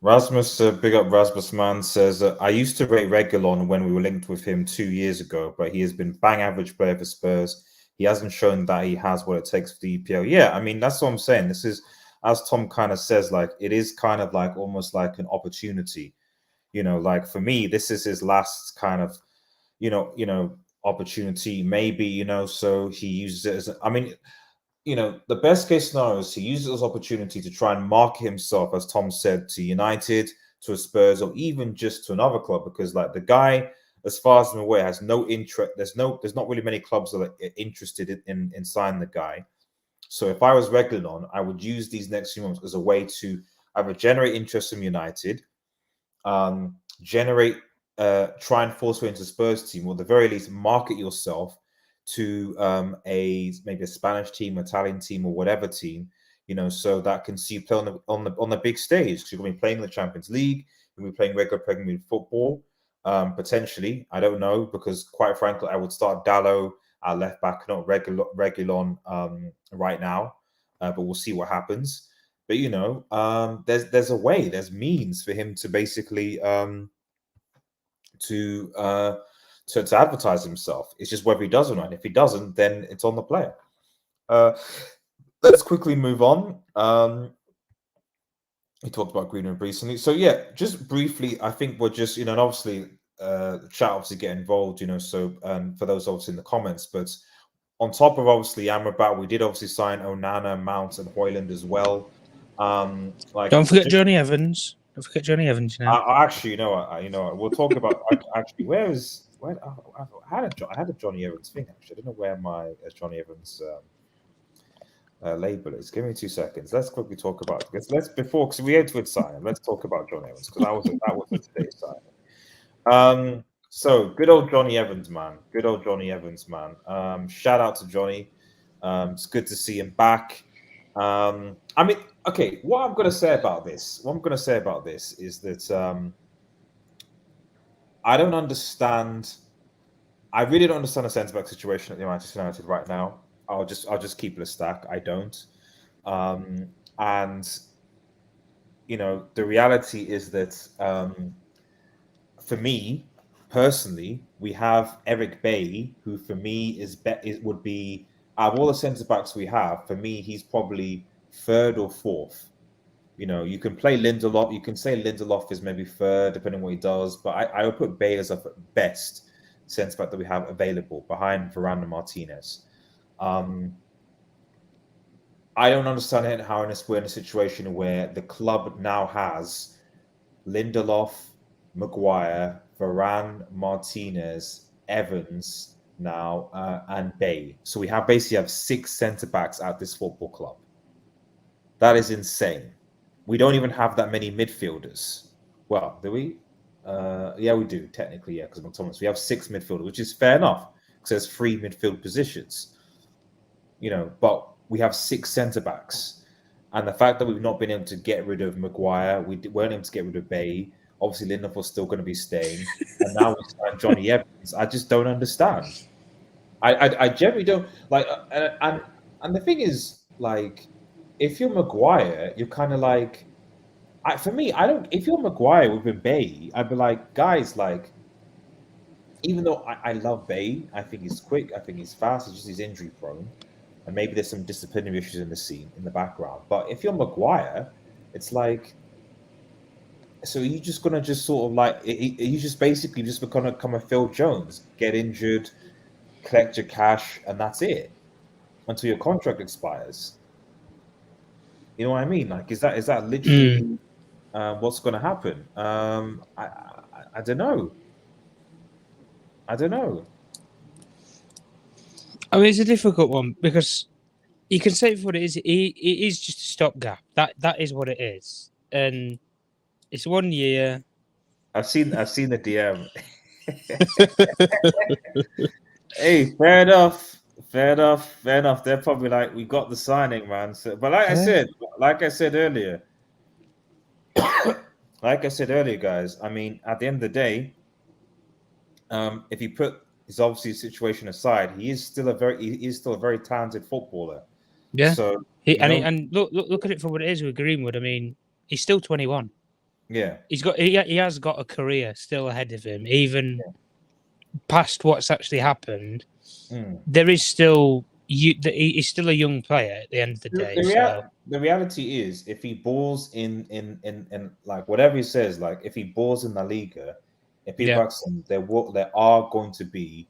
Speaker 2: Rasmus, big up Rasmus man, says, I used to rate Reguilon when we were linked with him 2 years ago, but he has been bang average player for Spurs. He hasn't shown that he has what it takes for the EPL. Yeah, I mean, that's what I'm saying. This is, as Tom kind of says, like, it is kind of like almost like an opportunity. You know, like for me, this is his last kind of, you know, opportunity, maybe, you know, so he uses it as, I mean, you know, the best case scenario is he uses this opportunity to try and market himself, as Tom said, to United, to a Spurs, or even just to another club, because like the guy, as far as I'm aware, has no interest. There's not really many clubs that are interested in signing the guy. So if I was Reguilon, I would use these next few months as a way to either generate interest from United, try and force way into Spurs team, or at the very least market yourself to maybe a Spanish team, Italian team, or whatever team, you know, so that can see you play on the big stage, because you're going to be playing in the Champions League, you're going to be playing regular Premier League football, potentially. I don't know, because quite frankly, I would start Dallo at left back, not Reguilon right now, but we'll see what happens. But you know, there's a way, there's means for him to basically to advertise himself. It's just whether he does or not. If he doesn't, then it's on the player. Let's quickly move on. He talked about Greenwood recently. So yeah, just briefly, I think we're just, you know, and obviously chat obviously get involved, you know, so for those obviously in the comments, but on top of obviously Amrabat, we did obviously sign Onana, Mount, and Højlund as well. Like,
Speaker 3: don't forget Jonny Evans. Don't forget Jonny Evans now.
Speaker 2: Actually, you know what, we'll talk about actually I had a Jonny Evans thing actually. I don't know where my Jonny Evans label is. Give me 2 seconds. Let's quickly talk about this. Because we had to sign. Let's talk about Jonny Evans, because that was a today's signing. So good old Jonny Evans, man. Good old Jonny Evans, man. Shout out to Johnny. It's good to see him back. I mean, okay, what I'm going to say about this is that I don't understand. I really don't understand the centre-back situation at the Manchester United right now. I'll just keep it a stack. I don't. And you know, the reality is that for me personally, we have Eric Bailly, who for me would be, out of all the centre backs we have, for me, he's probably 3rd or 4th. You know, you can play Lindelof. You can say Lindelof is maybe 3rd, depending on what he does. But I would put Bailly as a best centre back that we have available, behind Varane and Martinez. I don't understand how we're in a situation where the club now has Lindelof, Maguire, Varane, Martinez, Evans now, and Bailly. So we basically have 6 centre backs at this football club. That is insane. We don't even have that many midfielders. Well, do we? Yeah, we do technically. Yeah, because McTominay. We have 6 midfielders, which is fair enough because there's 3 midfield positions. You know, but we have 6 centre backs, and the fact that we've not been able to get rid of Maguire, we weren't able to get rid of Bailly. Obviously, Lindelof was still going to be staying, and now we signed Jonny Evans. I just don't understand. I generally don't like. And the thing is, like, if you're Maguire, you're kind of like, For me, I don't. If you're Maguire with Bay, I'd be like, guys, like, even though I love Bay, I think he's quick, I think he's fast. He's injury prone, and maybe there's some disciplinary issues in the scene in the background. But if you're Maguire, it's like, so you just gonna just sort of like, you just basically just gonna become a Phil Jones, get injured, collect your cash, and that's it until your contract expires. You know what I mean? Like, is that literally what's going to happen? I don't know. I don't know.
Speaker 3: I mean, it's a difficult one because you can say it for what it is. It is just a stopgap. That is what it is, and it's 1 year.
Speaker 2: I've seen the DM. Hey, fair enough. They're probably like, we got the signing, man. So, but like I said earlier, guys. I mean, at the end of the day, if you put his obviously situation aside, he is still a very talented footballer.
Speaker 3: Yeah.
Speaker 2: So
Speaker 3: and look at it for what it is with Greenwood. I mean, he's still 21.
Speaker 2: Yeah.
Speaker 3: He has got a career still ahead of him, even past what's actually happened. There is still he's still a young player at the end of the day.
Speaker 2: The reality is, if he balls in like whatever he says, like if he balls in La Liga, if he backs him, there are going to be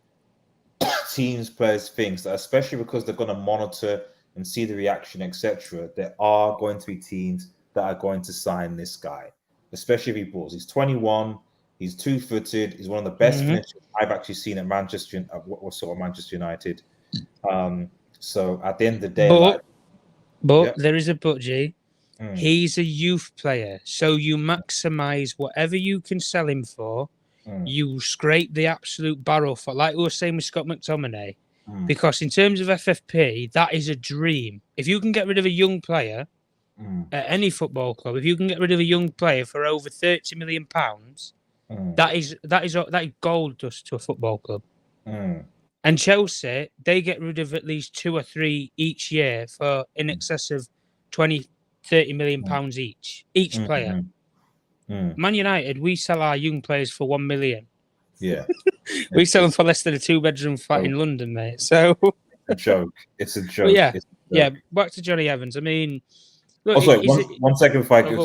Speaker 2: teams, players, things that, especially because they're going to monitor and see the reaction, etc. There are going to be teams that are going to sign this guy, especially if he balls. He's 21. He's 2-footed. He's one of the best finishers I've actually seen at Manchester United. So at the end of the day,
Speaker 3: there is a but, G. He's a youth player, so you maximize whatever you can sell him for. You scrape the absolute barrel for, like we were saying with Scott McTominay, because in terms of FFP, that is a dream. If you can get rid of a young player at any football club, if you can get rid of a young player for over £30 million, that is gold dust to a football club. And Chelsea, they get rid of at least 2 or 3 each year for in excess of 20-30 million pounds each player. Man United, we sell our young players for 1 million.
Speaker 2: Yeah.
Speaker 3: We sell them for less than a 2-bedroom flat in London, mate. So
Speaker 2: a joke. It's a joke.
Speaker 3: Yeah. Back to Jonny Evans. I mean, look,
Speaker 2: also, one second before I give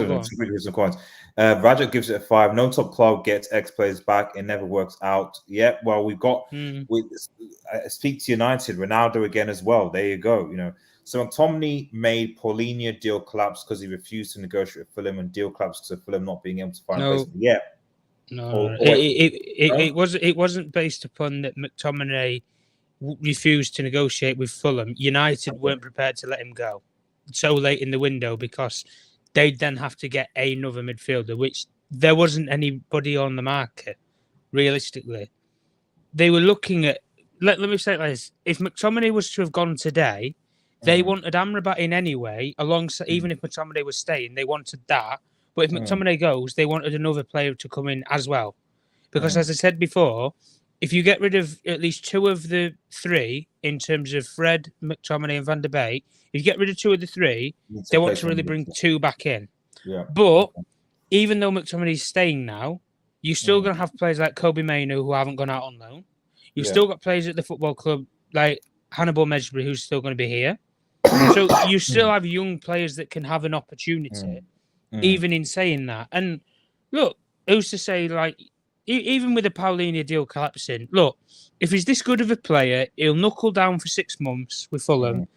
Speaker 2: some comments. Rajat gives it a 5. No top club gets ex players back. It never works out. Yeah, well, we've got speak to United, Ronaldo again as well. There you go. You know, so McTominay made Paulinho deal collapse because he refused to negotiate with Fulham, and deal collapse because of Fulham not being able to find a place. Yeah,
Speaker 3: it wasn't based upon that McTominay refused to negotiate with Fulham. United weren't prepared to let him go so late in the window because they'd then have to get another midfielder, which there wasn't anybody on the market, realistically. They were looking at, let me say it like this, if McTominay was to have gone today, they wanted AMRABAT in anyway, alongside, even if McTominay was staying, they wanted that. But if McTominay goes, they wanted another player to come in as well. Because as I said before, if you get rid of at least 2 of the 3 in terms of Fred, McTominay and Van der Beek, if you get rid of 2 of the 3, they want to really bring 2 back in.
Speaker 2: Yeah.
Speaker 3: But even though McTominay's staying now, you're still going to have players like Kobe Mainoo who haven't gone out on loan. You've still got players at the football club like Hannibal Mejbri who's still going to be here. So you still have young players that can have an opportunity, even in saying that. And look, who's to say, like, even with the Paulinho deal collapsing, look, if he's this good of a player, he'll knuckle down for 6 months with Fulham.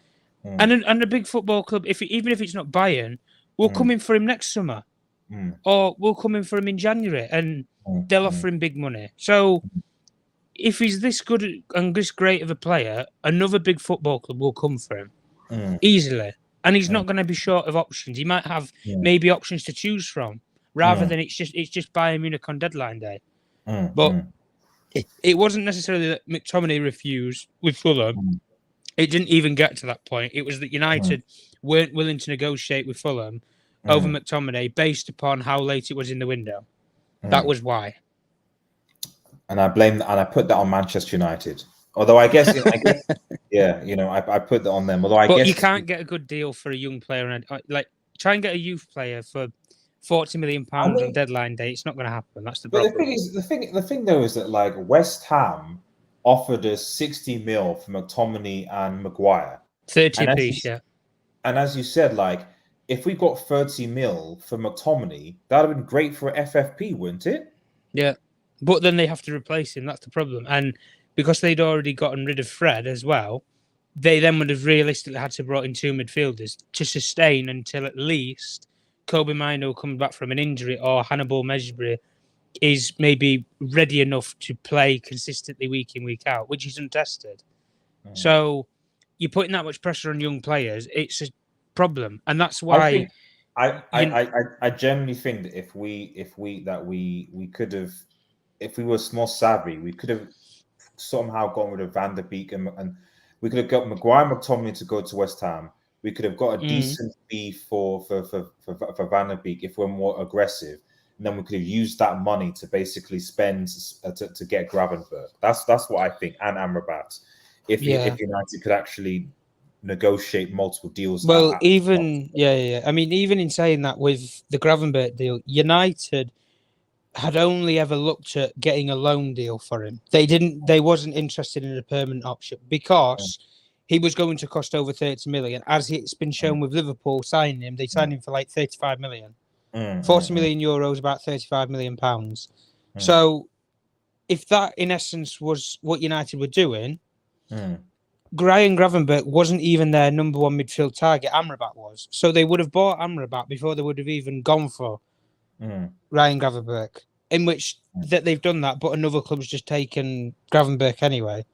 Speaker 3: And a big football club, even if it's not Bayern, will come in for him next summer. Or we'll come in for him in January and they'll offer him big money. So if he's this good and this great of a player, another big football club will come for him easily. And he's not going to be short of options. He might have maybe options to choose from rather than it's just Bayern Munich on deadline day. But it wasn't necessarily that McTominay refused with Fulham. It didn't even get to that point. It was that United weren't willing to negotiate with Fulham over McTominay based upon how late it was in the window. That was why. And
Speaker 2: I put that on Manchester United. Although I guess yeah, you know, I put that on them. Although I guess
Speaker 3: you can't get a good deal for a young player, and like try and get a youth player for £40 million
Speaker 2: I
Speaker 3: on
Speaker 2: mean,
Speaker 3: deadline day. It's not going to happen. That's the
Speaker 2: but the
Speaker 3: problem.
Speaker 2: thing is, the thing though is that like West Ham offered us 60 mil for McTominay and Maguire,
Speaker 3: 30
Speaker 2: and
Speaker 3: apiece, yeah.
Speaker 2: as you said, like if we got 30 mil for McTominay, that'd have been great for FFP, wouldn't it?
Speaker 3: Yeah. But then they have to replace him. That's the problem. And because they'd already gotten rid of Fred as well, they then would have realistically had to brought in 2 midfielders to sustain until at least Kobe Mino comes back from an injury or Hannibal Mejbri is maybe ready enough to play consistently week in, week out, which is untested. So you're putting that much pressure on young players. It's a problem. And that's
Speaker 2: I
Speaker 3: why
Speaker 2: think I genuinely think that if we could have, if we were more savvy, we could have somehow gone rid of Van der Beek and we could have got Maguire, McTominay to go to West Ham. We could have got a decent fee for Van der Beek if we're more aggressive, and then we could have used that money to basically spend to get Gravenberch. That's what I think, and Amrabat. If United could actually negotiate multiple deals.
Speaker 3: Well, I mean, even in saying that, with the Gravenberch deal, United had only ever looked at getting a loan deal for him. They wasn't interested in a permanent option because he was going to cost over 30 million. As it's been shown with Liverpool signing him, they signed him for like 35 million. 40 million euros, about 35 million pounds. So if that in essence was what United were doing, Ryan Gravenberch wasn't even their number one midfield target. Amrabat was. So they would have bought Amrabat before they would have even gone for Ryan Gravenberch, in which that they've done that, but another club's just taken Gravenberch anyway.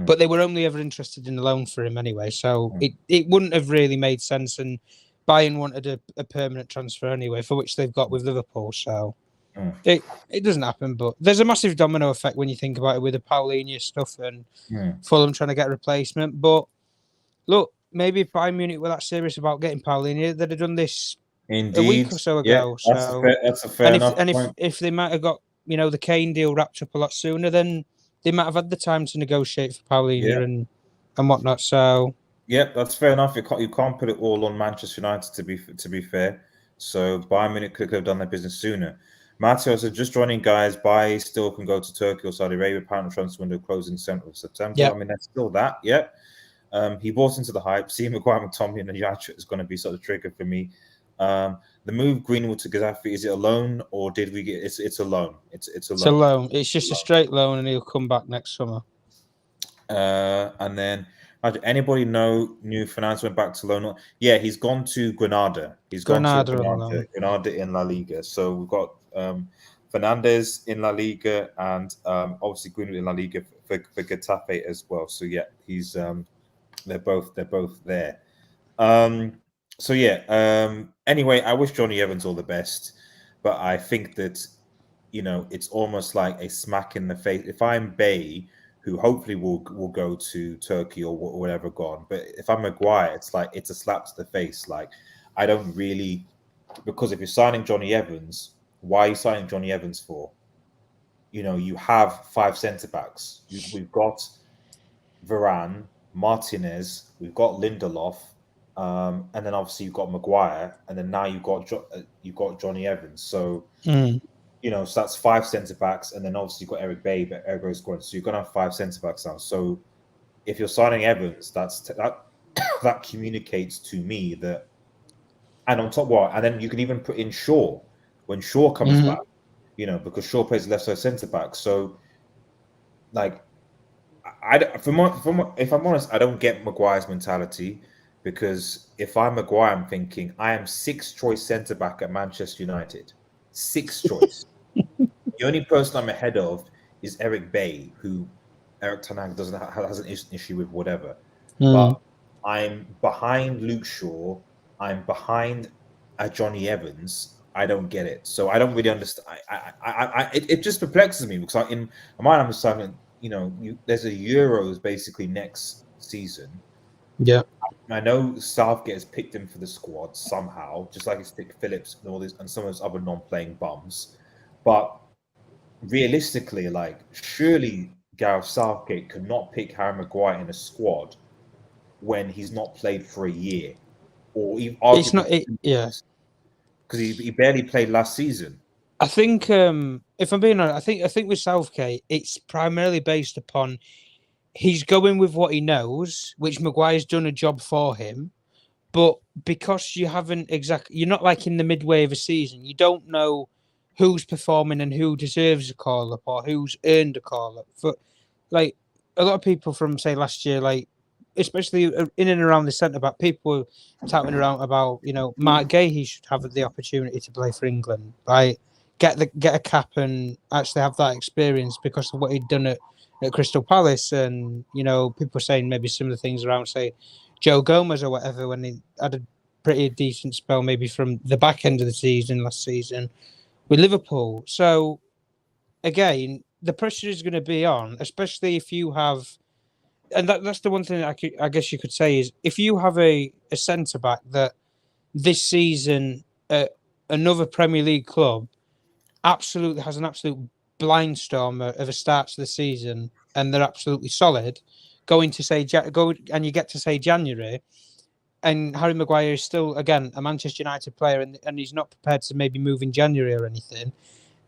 Speaker 3: But they were only ever interested in the loan for him anyway. So it wouldn't have really made sense. And Bayern wanted a permanent transfer anyway, for which they've got with Liverpool. So it doesn't happen. But there's a massive domino effect when you think about it with the Paulinho stuff and Fulham trying to get a replacement. But look, maybe if Bayern Munich were that serious about getting Paulinho, they'd have done this a week or so ago.
Speaker 2: That's a fair enough
Speaker 3: and
Speaker 2: point.
Speaker 3: if they might have got the Kane deal wrapped up a lot sooner, then they might have had the time to negotiate for Paulinho and whatnot. So
Speaker 2: that's fair enough. You can't put it all on Manchester United to be fair. So Bayern Munich could have done their business sooner. Matteo said, just joining, guys. Buy still can go to Turkey or Saudi Arabia. Apparently, transfer window closing 7th of September.
Speaker 3: Yep.
Speaker 2: I mean, that's still that. He bought into the hype. Seeing Maguire, McTominay, and Yacha is going to be sort of trigger for me. The move Greenwood to Getafe, is it a loan or did we get? It's a loan. It's a loan.
Speaker 3: It's a loan. It's just a straight loan, and he'll come back next summer.
Speaker 2: And then, anybody know new Fernandes went back to loan? Yeah, he's gone to Granada. He's gone to Granada in La Liga. So we've got Fernandes in La Liga and obviously Greenwood in La Liga for Getafe as well. So yeah, he's they're both there. Anyway, I wish Jonny Evans all the best, but I think that it's almost like a smack in the face. If I'm Bay, who hopefully will go to Turkey or whatever gone, but if I'm Maguire, it's like it's a slap to the face. Like I don't really, because if you're signing Jonny Evans, why are you signing Jonny Evans for? You have 5 centre backs. We've got Varane, Martinez, we've got Lindelof. And then obviously you've got Maguire, and then now you've got Jonny Evans. So so that's 5 centre backs, and then obviously you've got Eric Bailly, but Ergo's gone. So you're gonna have 5 centre backs now. So if you're signing Evans, that communicates to me that, and on top and then you can even put in Shaw when Shaw comes back, because Shaw plays left side centre back. So like, if I'm honest, I don't get Maguire's mentality. Because if I'm Maguire, I'm thinking I am 6th choice centre back at Manchester United. 6th choice. The only person I'm ahead of is Eric Bailly, who Eric Ten Hag has an issue with, whatever. But I'm behind Luke Shaw. I'm behind Jonny Evans. I don't get it. So I don't really understand. It just perplexes me because in my understanding, there's a Euros basically next season.
Speaker 3: Yeah.
Speaker 2: I know Southgate has picked him for the squad somehow, just like he's picked Phillips and all these and some of those other non-playing bums. But realistically, surely Gareth Southgate could not pick Harry Maguire in a squad when he's not played for a year, or even
Speaker 3: it's not.
Speaker 2: because he barely played last season.
Speaker 3: I think, if I'm being honest, I think with Southgate, it's primarily based upon he's going with what he knows, which Maguire's done a job for him. But because you haven't you're not like in the midway of a season, you don't know who's performing and who deserves a call up or who's earned a call up. For like a lot of people from say last year, like especially in and around the centre back, people were touting around about Mark Gay. He should have the opportunity to play for England, like get a cap and actually have that experience because of what he'd done at Crystal Palace. And people were saying maybe some of the things around say Joe Gomez or whatever when he had a pretty decent spell maybe from the back end of the season last season with Liverpool. So again, the pressure is going to be on, especially if you have, and that's the one thing I guess you could say is if you have a centre back that this season at another Premier League club absolutely has an absolute blindstorm of a start to the season and they're absolutely solid, go and you get to say January, and Harry Maguire is still again a Manchester United player and he's not prepared to maybe move in January or anything,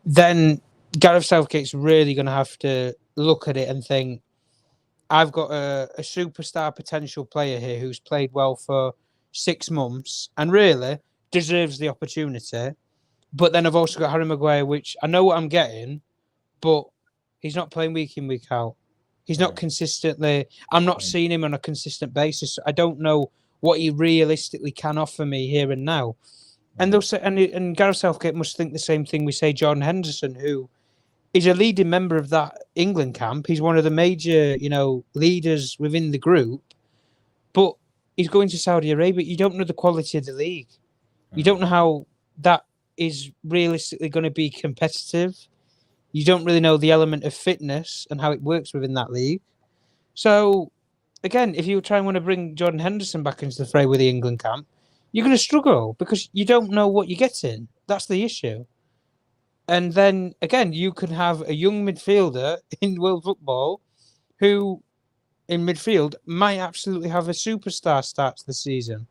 Speaker 3: then Gareth Southgate's really going to have to look at it and think, I've got a superstar potential player here who's played well for 6 months and really deserves the opportunity. But then I've also got Harry Maguire, which I know what I'm getting, but he's not playing week in, week out. He's not consistently. I'm not seeing him on a consistent basis. I don't know what he realistically can offer me here and now. And they'll say, and Gareth Southgate must think the same thing. We say Jordan Henderson, who is a leading member of that England camp. He's one of the major, leaders within the group. But he's going to Saudi Arabia. You don't know the quality of the league. You don't know how that is realistically going to be competitive. You don't really know the element of fitness and how it works within that league. So, again, if you try and want to bring Jordan Henderson back into the fray with the England camp, you're going to struggle because you don't know what you're getting. That's the issue. And then, again, you can have a young midfielder in world football who, in midfield, might absolutely have a superstar start to the season.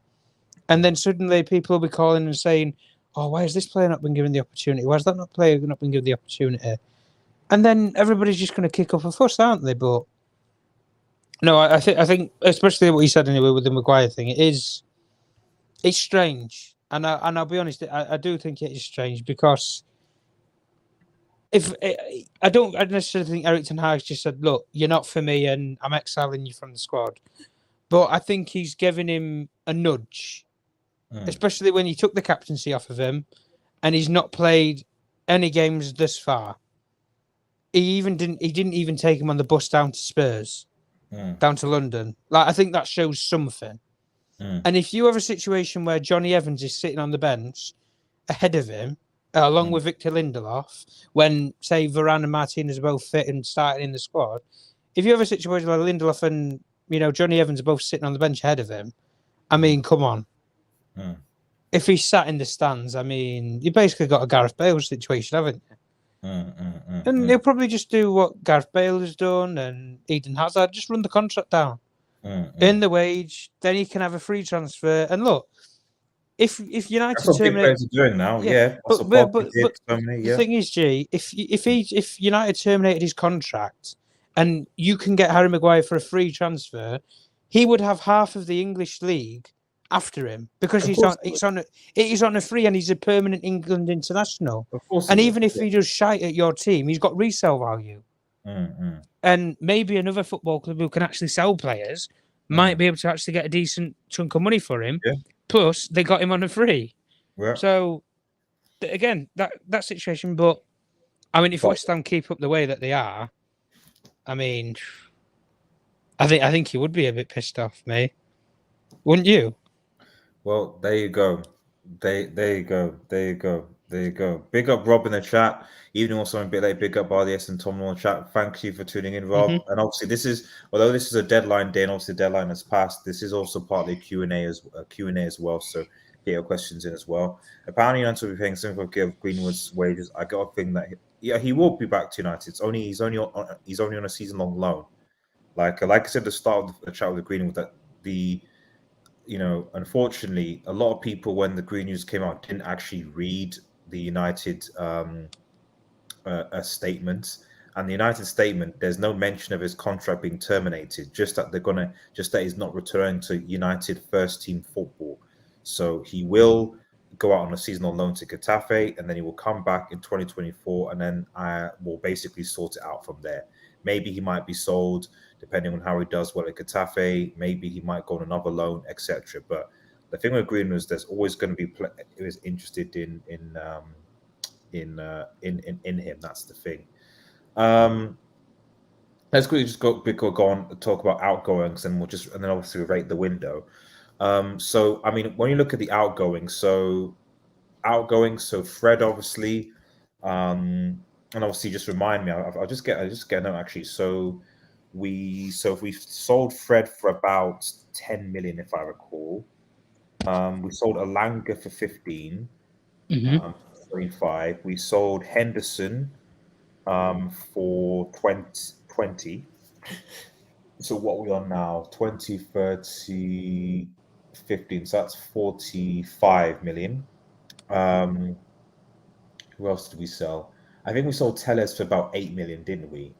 Speaker 3: And then suddenly people will be calling and saying, oh, why has this player not been given the opportunity? Why has that player not been given the opportunity? And then everybody's just going to kick up a fuss, aren't they? But no, I think, especially what you said anyway with the Maguire thing, it's strange. And I'll be honest, I do think it is strange because I don't necessarily think Eric Ten Hag's just said, look, you're not for me and I'm exiling you from the squad. But I think he's given him a nudge, especially when he took the captaincy off of him and he's not played any games thus far. He didn't even take him on the bus down to Spurs, down to London. Like, I think that shows something. And if you have a situation where Jonny Evans is sitting on the bench ahead of him, along with Victor Lindelof, when, say, Varane and Martinez are both fit and starting in the squad, if you have a situation where Lindelof and, Jonny Evans are both sitting on the bench ahead of him, I mean, come on. If he's sat in the stands, I mean, you basically got a Gareth Bale situation, haven't you? And he'll probably just do what Gareth Bale has done and Eden Hazard, just run the contract down, earn the wage, then he can have a free transfer. And look, if United
Speaker 2: that's what big players are doing now,
Speaker 3: but the thing is, G, if United terminated his contract and you can get Harry Maguire for a free transfer, he would have half of the English league after him because it is on a free and he's a permanent England international. And even if he does shite at your team, he's got resale value. And maybe another football club who can actually sell players might be able to actually get a decent chunk of money for him. Plus, they got him on a free. So, again, that situation. But I mean, if West Ham keep up the way that they are, I mean, I think he would be a bit pissed off, mate. Wouldn't you?
Speaker 2: Well, there you go. There you go. Big up Rob in the chat. Even also a bit late, big up RDS and Tom in the chat. Thank you for tuning in, Rob. And obviously, although this is a deadline day, and obviously the deadline has passed, this is also partly Q&A as well. So get your questions in as well. Apparently, United will be paying something for Greenwood's wages. I got a thing that he will be back to United. He's only on a season-long loan. Like I said at the start of the chat with Greenwood, that unfortunately, a lot of people when the Green News came out didn't actually read the United statement. And the United statement, there's no mention of his contract being terminated, just that he's not returning to United first team football. So he will go out on a seasonal loan to Getafe, and then he will come back in 2024, and then we'll basically sort it out from there. Maybe he might be sold, depending on how he does well at Getafe. Maybe he might go on another loan, etc. But the thing with Greenwood is there's always going to be who's interested in him. That's the thing. Let's quickly just go on and talk about outgoings, and then obviously rate the window. So I mean, when you look at the outgoings, so Fred obviously, and obviously just remind me. I'll just get a note actually. So we sold Fred for about 10 million, if I recall. We sold Alanga for 15. 25. We sold Henderson for 20. So what are we on now? 20, 30, 15. So that's 45 million. Who else did we sell? I think we sold Tellez for about 8 million, didn't we?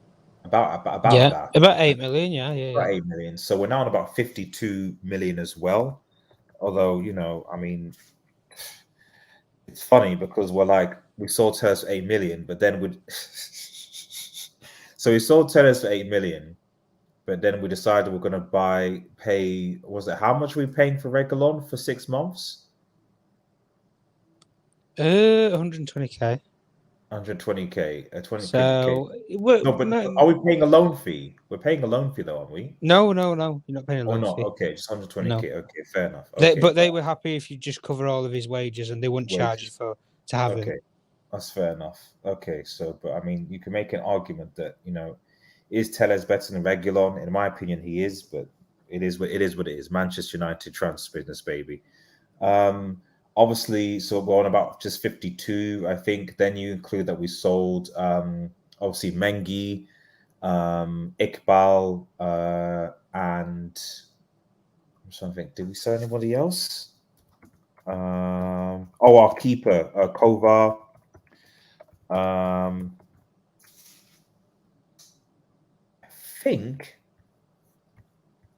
Speaker 2: About that.
Speaker 3: About 8 million, yeah.
Speaker 2: About 8 million. So we're now on about 52 million as well. Although, I mean, it's funny because we sold Tellez for 8 million, but then so we sold Tellez for 8 million, but then we decided we're going to how much were we paying for reguilon for 6 months?
Speaker 3: 120k.
Speaker 2: 120k. 20k.
Speaker 3: So,
Speaker 2: are we paying a loan fee? We're paying a loan fee though, aren't we?
Speaker 3: No. You're not paying a loan fee.
Speaker 2: Okay, just 120k.
Speaker 3: No.
Speaker 2: Okay, fair enough.
Speaker 3: They were happy if you just cover all of his wages, and they wouldn't charge you to have him.
Speaker 2: Okay, that's fair enough. Okay, so but I mean, you can make an argument that is Tellez better than reguilon? In my opinion, he is, but it is what it is. Manchester United transfer business, baby. Obviously, so we're on about just 52, I think. Then you include that we sold obviously Mengi, Iqbal, and I'm trying to think, did we sell anybody else? Our keeper, Kovar.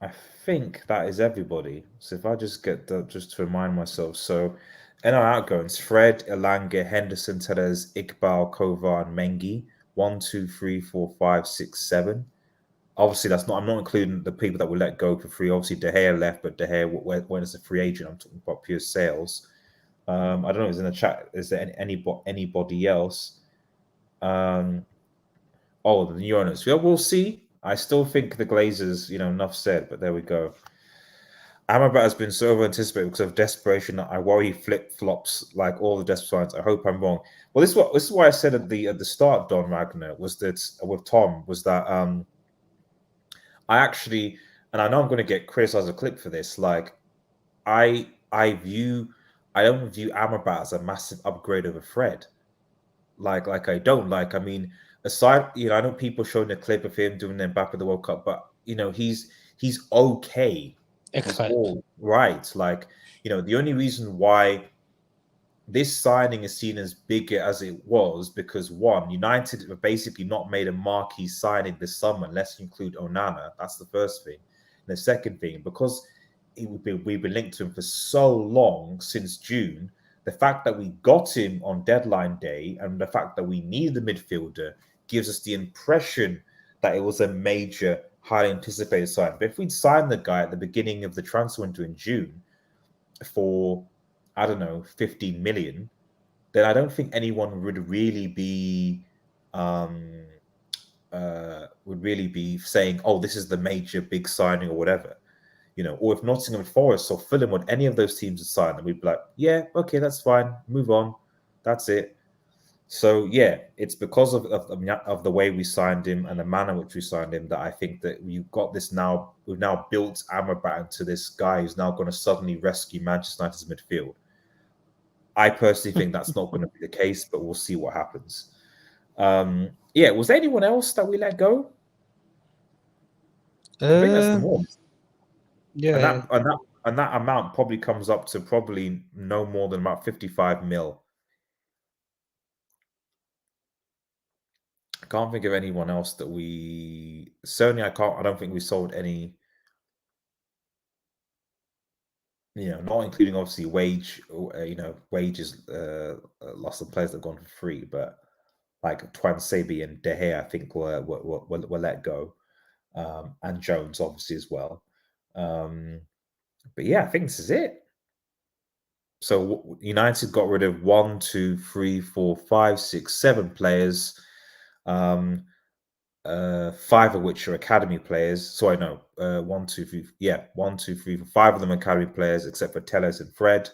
Speaker 2: I think that is everybody. So if I just get just to remind myself. So in our outgoings, Fred, Elanga, Henderson, Tellez, Iqbal, Kovar, and Mengi. 1, 2, 3, 4, 5, 6, 7. Obviously, I'm not including the people that we let go for free. Obviously, De Gea left, but De Gea when it's a free agent, I'm talking about pure sales. I don't know if it's in the chat. Is there anybody else? The new owners. Yeah, we'll see. I still think the Glazers, enough said, but there we go. Amrabat has been so over-anticipated because of desperation that I worry he flip-flops like all the desperate signs. I hope I'm wrong. Well, this is what I said at the start, Don Ragnar, was that with Tom, was that I actually, and I know I'm going to get criticized a clip for this, like I don't view Amrabat as a massive upgrade over Fred. Like I don't. I mean, aside, I know people showing the clip of him doing the Mbappe at the World Cup, but he's okay. He's all right. The only reason why this signing is seen as bigger as it was because one, United have basically not made a marquee signing this summer unless you include Onana. That's the first thing. And the second thing, because we've been linked to him for so long since June, the fact that we got him on deadline day and the fact that we needed a midfielder gives us the impression that it was a major, highly anticipated sign. But if we'd signed the guy at the beginning of the transfer window in June for, I don't know, 15 million, then I don't think anyone would really be saying, "Oh, this is the major big signing" or whatever. Or if Nottingham Forest or Fulham or any of those teams had signed, then we'd be like, "Yeah, okay, that's fine, move on, that's it." So yeah, it's because of the way we signed him and the manner in which we signed him that I think that we've got this now. We've now built Amrabat into this guy who's now going to suddenly rescue Manchester United's midfield. I personally think that's not going to be the case, but we'll see what happens. Was there anyone else that we let go? I think that's the one.
Speaker 3: Yeah,
Speaker 2: and that amount probably comes up to probably no more than about 55 mil. I can't think of anyone else that we certainly. I don't think we sold any. Not including obviously wages, lots of players that have gone for free, but like Twan Sabi and De Gea, I think were let go, and Jones obviously as well. But yeah, I think this is it. So United got rid of 1, 2, 3, 4, 5, 6, 7 players. 5 of which are academy players. So I know 1, 2, 3, 1, 2, 3, 4, 5 of them are academy players, except for Telles and Fred.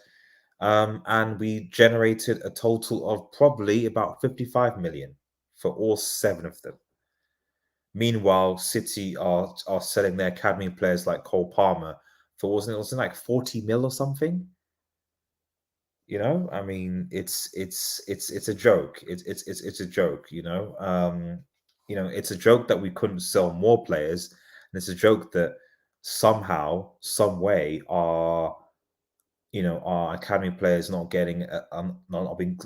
Speaker 2: And we generated a total of probably about 55 million for all 7 of them. Meanwhile, City are selling their academy players like Cole Palmer for wasn't it like 40 mil or something? I mean, it's a joke. It's a joke. It's a joke that we couldn't sell more players, and it's a joke that somehow, some way, our academy players not getting, not being,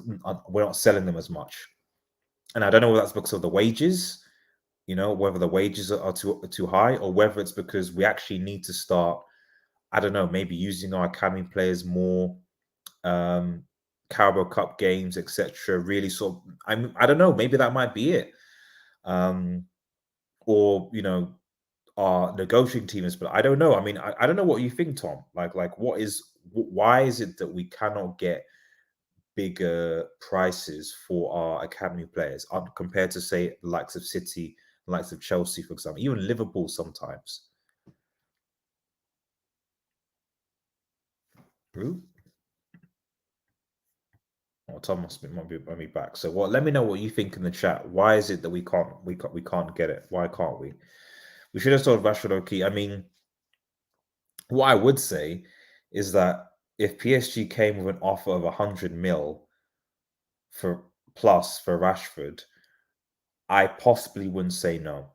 Speaker 2: we're not selling them as much. And I don't know whether that's because of the wages, whether the wages are too high, or whether it's because we actually need to start, I don't know, maybe using our academy players more. Carabao Cup games, etc. Really sort of, I don't know, maybe that might be it. Or our negotiating teams, but I don't know. I mean, I don't know what you think, Tom. Like why is it that we cannot get bigger prices for our academy players compared to, say, the likes of City, the likes of Chelsea, for example, even Liverpool sometimes? Ooh. Oh, Tom might be back. So, let me know what you think in the chat. Why is it that we can't get it? Why can't we? We should have sold Rashford or Key. I mean, what I would say is that if PSG came with an offer of 100 mil for Rashford, I possibly wouldn't say no.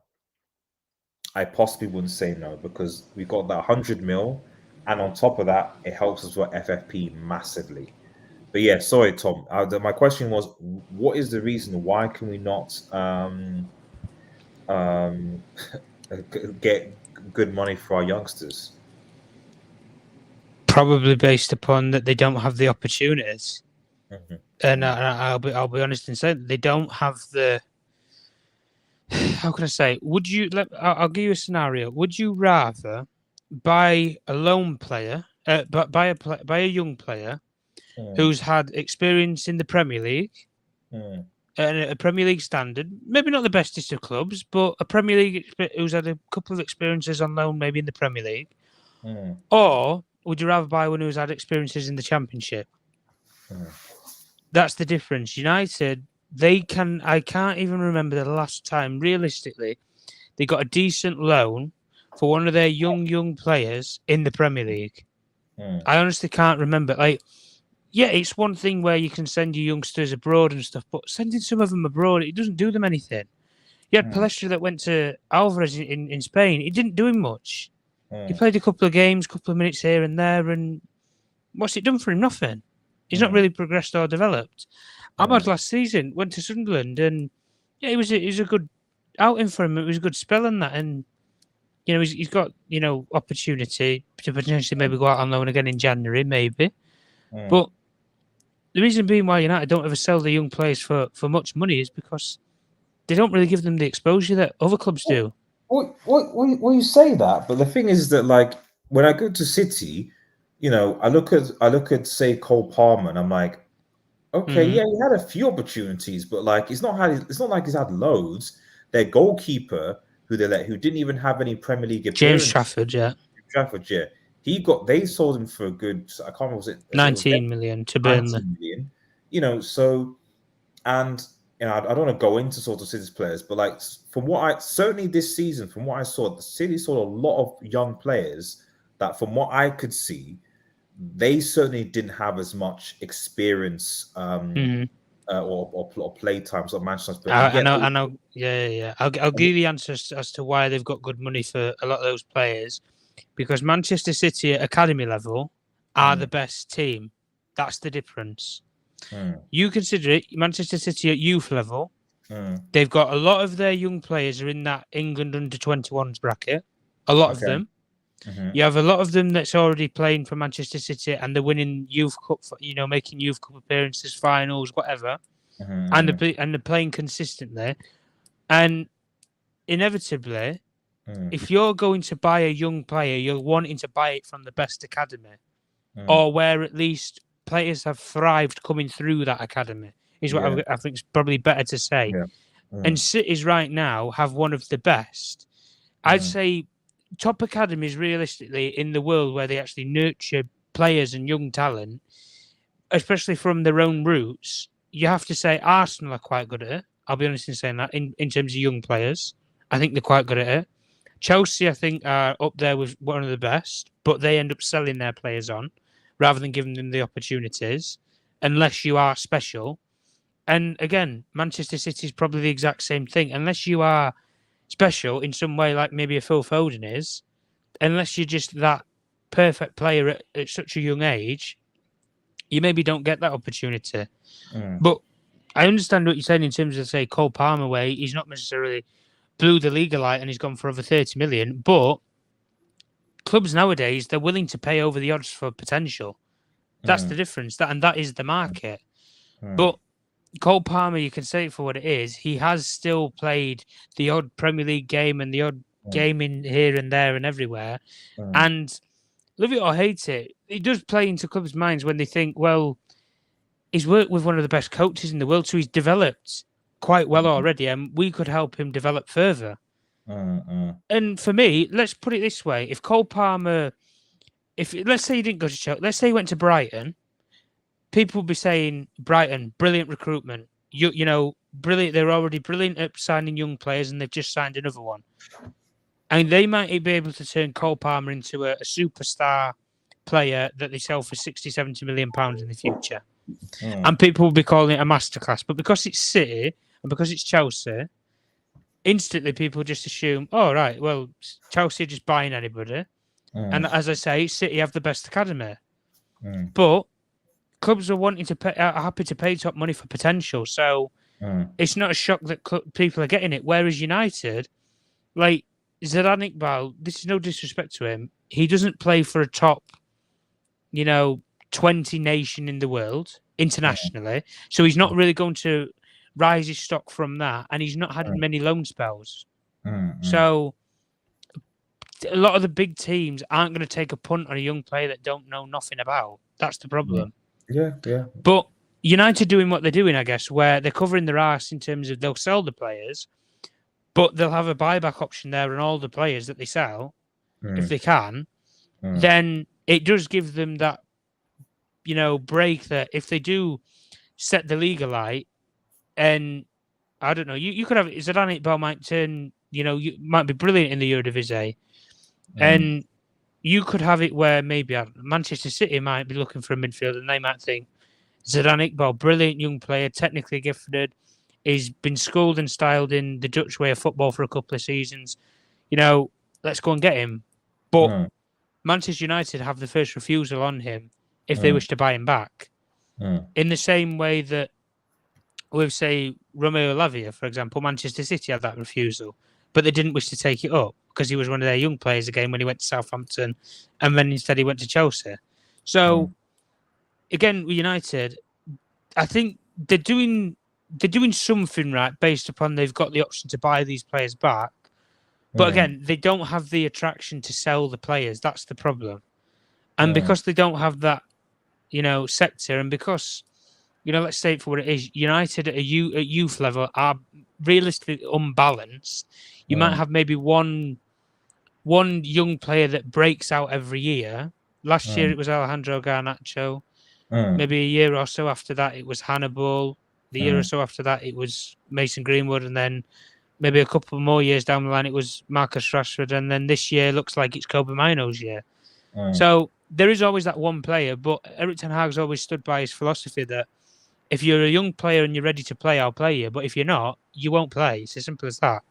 Speaker 2: Because we got that 100 mil, and on top of that, it helps us with FFP massively. But yeah, sorry, Tom. My question was, what is the reason why can we not get good money for our youngsters?
Speaker 3: Probably based upon that they don't have the opportunities.
Speaker 2: Mm-hmm.
Speaker 3: And I'll be honest and say that they don't have the. How can I say? I'll give you a scenario. Would you rather buy a lone player, buy a young player who's had experience in the Premier League, and a Premier League standard, maybe not the bestest of clubs, but a Premier League who's had a couple of experiences on loan, maybe in the Premier League, or would you rather buy one who's had experiences in the Championship? That's the difference. United, I can't even remember the last time, realistically, they got a decent loan for one of their young players in the Premier League. I honestly can't remember. It's one thing where you can send your youngsters abroad and stuff, but sending some of them abroad, it doesn't do them anything. You had Palestra that went to Alvarez in Spain. It didn't do him much. He played a couple of games, couple of minutes here and there, and what's it done for him? Nothing. He's not really progressed or developed. Ahmad last season went to Sunderland, and it was a good outing for him. It was a good spell in that, and he's got opportunity to potentially maybe go out on loan again in January, maybe. But the reason being why United don't ever sell the young players for much money is because they don't really give them the exposure that other clubs do.
Speaker 2: Well, you say that, but the thing is that, like, when I go to City, I look at say Cole Palmer, and I'm like, okay, yeah, he had a few opportunities, but like it's not like he's had loads. Their goalkeeper, who didn't even have any Premier League appearances,
Speaker 3: James Trafford, yeah.
Speaker 2: They sold him for a good, I can't remember, was it
Speaker 3: 19 million to Burnley.
Speaker 2: 19 million, so, and I don't want to go into sort of City's players, but like certainly this season, from what I saw, the City saw a lot of young players that, from what I could see, they certainly didn't have as much experience or play times of Manchester.
Speaker 3: I know. Yeah. I'll give you the answer as to why they've got good money for a lot of those players. because Manchester City at academy level are the best team. That's the difference. You consider it Manchester City at youth level. They've got a lot of their young players are in that England under-21s bracket. A lot of them. You have a lot of them that's already playing for Manchester City and they're winning youth cup, making youth cup appearances, finals, whatever, and they're playing consistently. And inevitably, if you're going to buy a young player, you're wanting to buy it from the best academy, or where at least players have thrived coming through that academy. Is what I think is probably better to say. And Cities right now have one of the best. I'd say top academies realistically in the world where they actually nurture players and young talent, especially from their own roots. You have to say Arsenal are quite good at it. I'll be honest in saying that in terms of young players. I think they're quite good at it. Chelsea, I think, are up there with one of the best, but they end up selling their players on rather than giving them the opportunities, unless you are special. And again, Manchester City is probably the exact same thing. Unless you are special in some way, like maybe a Phil Foden is, unless you're just that perfect player at such a young age, you maybe don't get that opportunity. But I understand what you're saying in terms of, say, Cole Palmer, where he's not necessarily blew the league alight and he's gone for over 30 million. But clubs nowadays, they're willing to pay over the odds for potential. That's the difference. That is the market. But Cole Palmer, you can say it for what it is. He has still played the odd Premier League game and the odd game in here and there and everywhere. And love it or hate it, it does play into clubs' minds when they think, well, he's worked with one of the best coaches in the world, so he's developed quite well already, and we could help him develop further. And for me, let's put it this way: if Cole Palmer, let's say he didn't go to Chelsea, let's say he went to Brighton, people would be saying Brighton, brilliant recruitment. You know, brilliant. They're already brilliant at signing young players, and they've just signed another one. And they might be able to turn Cole Palmer into a superstar player that they sell for 60, 70 million pounds in the future. And people will be calling it a masterclass. But because it's City and because it's Chelsea, instantly people just assume, oh, right, well, Chelsea are just buying anybody. And as I say, City have the best academy. But clubs are happy to pay top money for potential. So it's not a shock that people are getting it. Whereas United, like Zidane Iqbal, this is no disrespect to him, he doesn't play for a top, 20 nation in the world internationally. So he's not really going to rise his stock from that. And he's not had many loan spells. So a lot of the big teams aren't going to take a punt on a young player that don't know nothing about. That's the problem.
Speaker 2: Yeah.
Speaker 3: But United doing what they're doing, I guess, where they're covering their arse in terms of they'll sell the players, but they'll have a buyback option there on all the players that they sell, if they can, then it does give them that, break that if they do set the league alight, and I don't know, you could have Zidane Iqbal might turn, you might be brilliant in the Eredivisie, and you could have it where maybe Manchester City might be looking for a midfielder and they might think Zidane Iqbal, brilliant young player, technically gifted, he's been schooled and styled in the Dutch way of football for a couple of seasons. Let's go and get him. But Manchester United have the first refusal on him if they wish to buy him back. In the same way that with, say, Romeo Lavia, for example, Manchester City had that refusal, but they didn't wish to take it up because he was one of their young players again when he went to Southampton, and then instead he went to Chelsea. So, again, with United, I think they're doing something right based upon they've got the option to buy these players back. But again, they don't have the attraction to sell the players. That's the problem. And because they don't have that, sector, and because, let's say it for what it is, United at youth level are realistically unbalanced. You might have maybe one young player that breaks out every year. Last year it was Alejandro Garnacho. Maybe a year or so after that it was Hannibal. The year or so after that it was Mason Greenwood, and then maybe a couple more years down the line it was Marcus Rashford, and then this year looks like it's Kobe Maino's year. So there is always that one player, but Erik ten Hag's always stood by his philosophy that if you're a young player and you're ready to play, I'll play you. But if you're not, you won't play. It's as simple as that.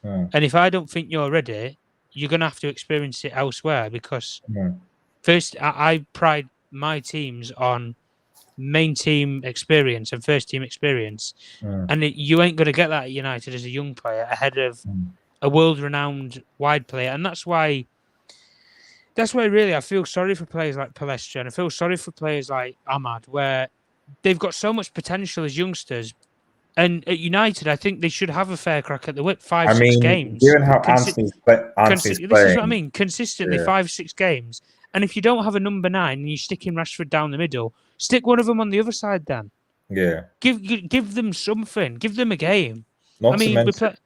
Speaker 3: And if I don't think you're ready, you're going to have to experience it elsewhere because
Speaker 2: Mm,
Speaker 3: first, I pride my teams on main team experience and first team experience,
Speaker 2: mm,
Speaker 3: and you ain't going to get that at United as a young player ahead of
Speaker 2: mm.
Speaker 3: a world-renowned wide player, and that's why. That's why really I feel sorry for players like Palestra and I feel sorry for players like Ahmad, where they've got so much potential as youngsters. And at United, I think they should have a fair crack at the whip.
Speaker 2: I
Speaker 3: 5, 6
Speaker 2: mean,
Speaker 3: games.
Speaker 2: given how Anthony's
Speaker 3: This is what I
Speaker 2: playing,
Speaker 3: mean. Consistently,
Speaker 2: yeah,
Speaker 3: 5, 6 games. And if you don't have a number 9 and you stick in Rashford down the middle, stick one of them on the other side then.
Speaker 2: yeah.
Speaker 3: Give them something. Give them a game. I
Speaker 2: Not to
Speaker 3: mean,
Speaker 2: mention,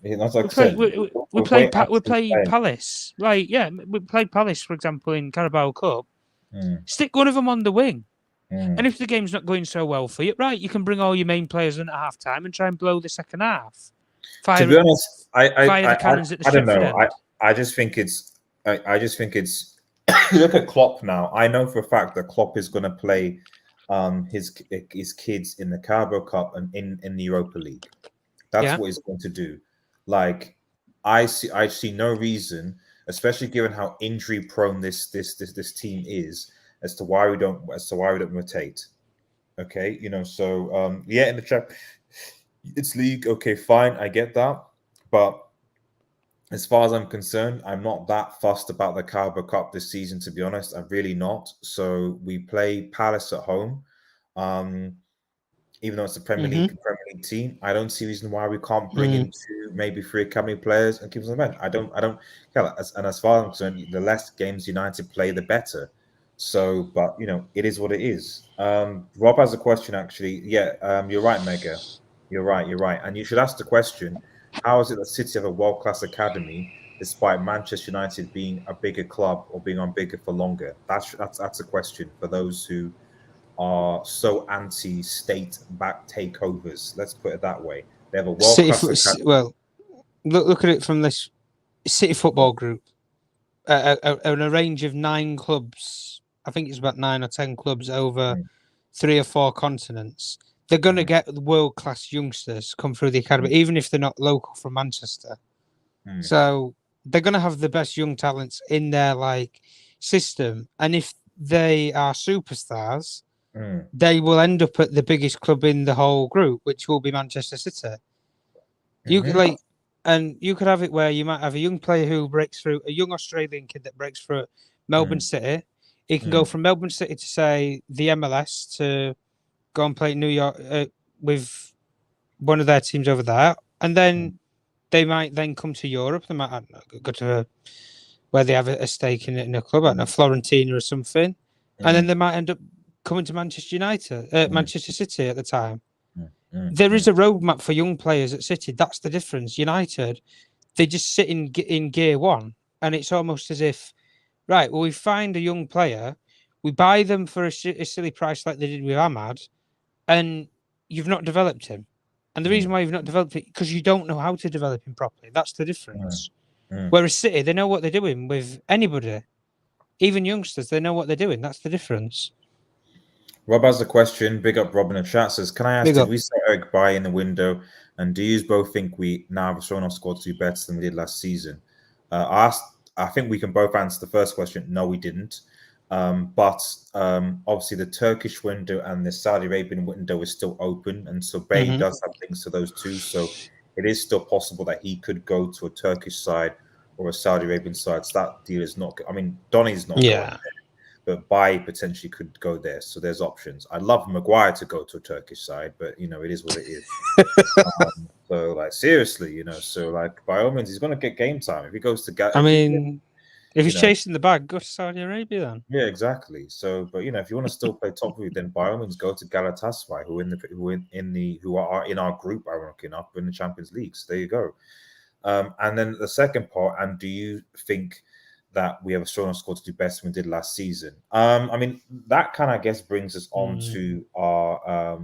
Speaker 2: not like
Speaker 3: we
Speaker 2: I
Speaker 3: play
Speaker 2: said,
Speaker 3: we
Speaker 2: with the way
Speaker 3: we
Speaker 2: Anthony's
Speaker 3: play
Speaker 2: playing.
Speaker 3: Palace. Like we played Palace, for example, in Carabao Cup.
Speaker 2: Mm,
Speaker 3: Stick one of them on the wing.
Speaker 2: mm.
Speaker 3: And if the game's not going so well for you, right, you can bring all your main players in at half time and try and blow the second half.
Speaker 2: To be honest,
Speaker 3: Fire the cannons at the
Speaker 2: I don't
Speaker 3: Stretford
Speaker 2: know.
Speaker 3: end.
Speaker 2: I just think I just think it's look at Klopp now. I know for a fact that Klopp is going to play his kids in the Carabao Cup and in the Europa League. That's
Speaker 3: Yeah.
Speaker 2: what he's going to do. Like I see no reason, especially given how injury prone this team is, as to why we don't rotate. Okay, so yeah, in the chat, it's league. Okay, fine, I get that, but as far as I'm concerned, I'm not that fussed about the Carabao Cup this season. To be honest, I'm really not. So we play Palace at home. Um, even though it's a Premier League team, I don't see a reason why we can't bring in two, maybe three academy players and keep us on the bench. I don't. Yeah, and as far as I'm concerned, the less games United play, the better. So, but it is what it is. Rob has a question actually. Yeah, you're right, Mega. You're right, and you should ask the question: how is it that City have a world-class academy despite Manchester United being a bigger club or being on bigger for longer? That's a question for those who are so anti-state-backed takeovers. Let's put it that way. They have a world-class academy.
Speaker 4: Well, look at it from this City Football Group, a range of 9 clubs. I think it's about 9 or 10 clubs over 3 or 4 continents. They're going to get world-class youngsters come through the academy, even if they're not local from Manchester. So they're going to have the best young talents in their system, and if they are superstars, they will end up at the biggest club in the whole group, which will be Manchester City. You could and you could have it where you might have a young player who breaks through, a young Australian kid that breaks through at Melbourne City. He can go from Melbourne City to say the MLS to go and play New York with one of their teams over there, and then they might then come to Europe. They might go to where they have a stake in a club, I don't know, Florentina or something, and then they might end up coming to Manchester United, Manchester City at the time. There is a roadmap for young players at City. That's the difference. United, they just sit in gear one, and it's almost as if, right, well, we find a young player, we buy them for a silly price like they did with Ahmad, and you've not developed him. And the reason why you've not developed it, because you don't know how to develop him properly. That's the difference. Whereas City, they know what they're doing with anybody. Even youngsters, they know what they're doing. That's the difference.
Speaker 2: Rob has a question. Big up Rob in the chat. Says, can I ask, did we sell Eric Bailly in the window? And do you both think we now have shown our squad to do better than we did last season? I think we can both answer the first question. No, we didn't. But obviously the Turkish window and the Saudi Arabian window is still open. And so Bailly does have links to those two. So it is still possible that he could go to a Turkish side or a Saudi Arabian side. So that deal is not, I mean, Donny's not going there, but Bailly potentially could go there. So there's options. I'd love Maguire to go to a Turkish side, but it is what it is. So seriously, so by all means, he's going to get game time if he goes to.
Speaker 4: If he's chasing the bag, go to Saudi Arabia then.
Speaker 2: Yeah, exactly. So, but if you want to still play top league, then by all means go to Galatasaray, who are in our group, ironically enough, in the Champions League. So there you go. And then the second part, and do you think that we have a strong squad to do better than we did last season? I mean, that kind of, I guess, brings us on to our,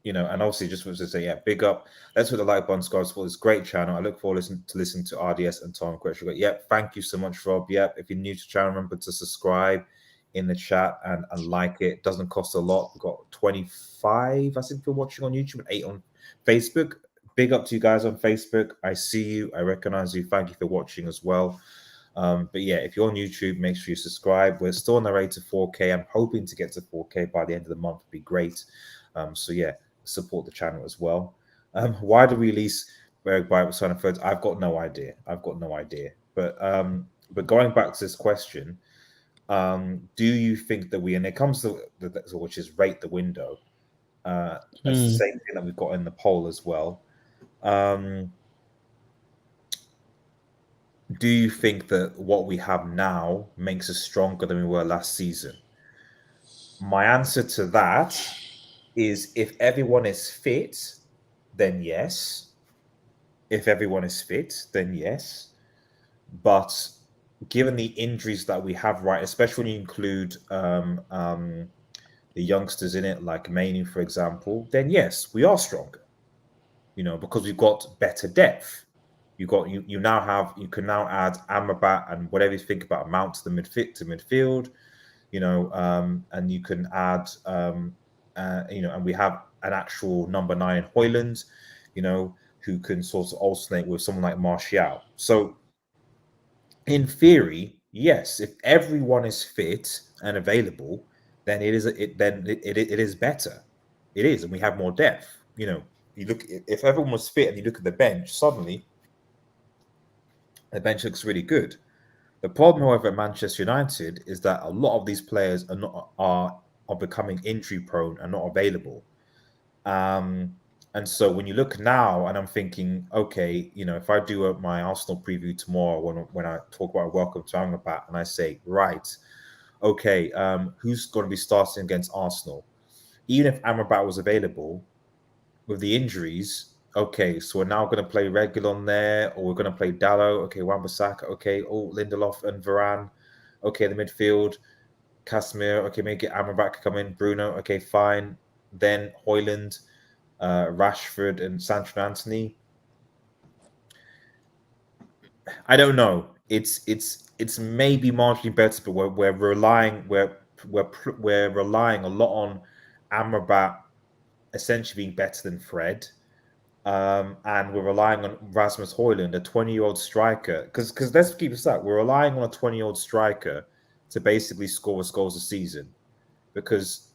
Speaker 2: and obviously just want to say, yeah, big up. Let's put the like button, guys, for this great channel. I look forward to listening to RDS and Tom Question. Yep, thank you so much, Rob. Yep, if you're new to the channel, remember to subscribe in the chat and like it. It doesn't cost a lot. We've got 25, I think, if you're watching on YouTube, and 8 on Facebook. big up to you guys on Facebook. I see you. I recognize you. Thank you for watching as well. But yeah, if you're on YouTube, make sure you subscribe. We're still on the way to 4K. I'm hoping to get to 4K by the end of the month. Would be great. So yeah, support the channel as well. Why do we release Eric Bible Son of Thirds? I've got no idea. But going back to this question, do you think that we, and it comes to which is rate the window. That's the same thing that we've got in the poll as well. Do you think that what we have now makes us stronger than we were last season? My answer to that is if everyone is fit, then yes. If everyone is fit, then yes. But given the injuries that we have, right, especially when you include the youngsters in it, like Mainoo, for example, then yes, we are stronger. Because we've got better depth. You can now add AMRABAT and whatever you think about Mount to the midfield, and you can add and we have an actual number 9 in Højlund, who can sort of alternate with someone like Martial. So in theory, yes, if everyone is fit and available, then it is better. It is, and we have more depth. You look, if everyone was fit and you look at the bench, suddenly the bench looks really good. The problem, however, at Manchester United is that a lot of these players are becoming injury prone and not available. And so when you look now, and I'm thinking, okay, if I do my Arsenal preview tomorrow when I talk about Welcome to AMRABAT, and I say, right, okay, who's going to be starting against Arsenal? Even if AMRABAT was available, with the injuries, okay, so we're now going to play Reguilon there, or we're going to play Dallo, okay, Wan-Bissaka, okay, Lindelof and Varane, okay, the midfield, Casemiro, okay, maybe get AMRABAT come in, Bruno, okay, fine, then Højlund, Rashford and Sancho and Anthony. I don't know. It's maybe marginally better, but we're relying a lot on AMRABAT essentially being better than Fred. And we're relying on Rasmus Højlund, a 20-year-old striker. Because let's keep this up. We're relying on a 20-year-old striker to basically score us goals a season. Because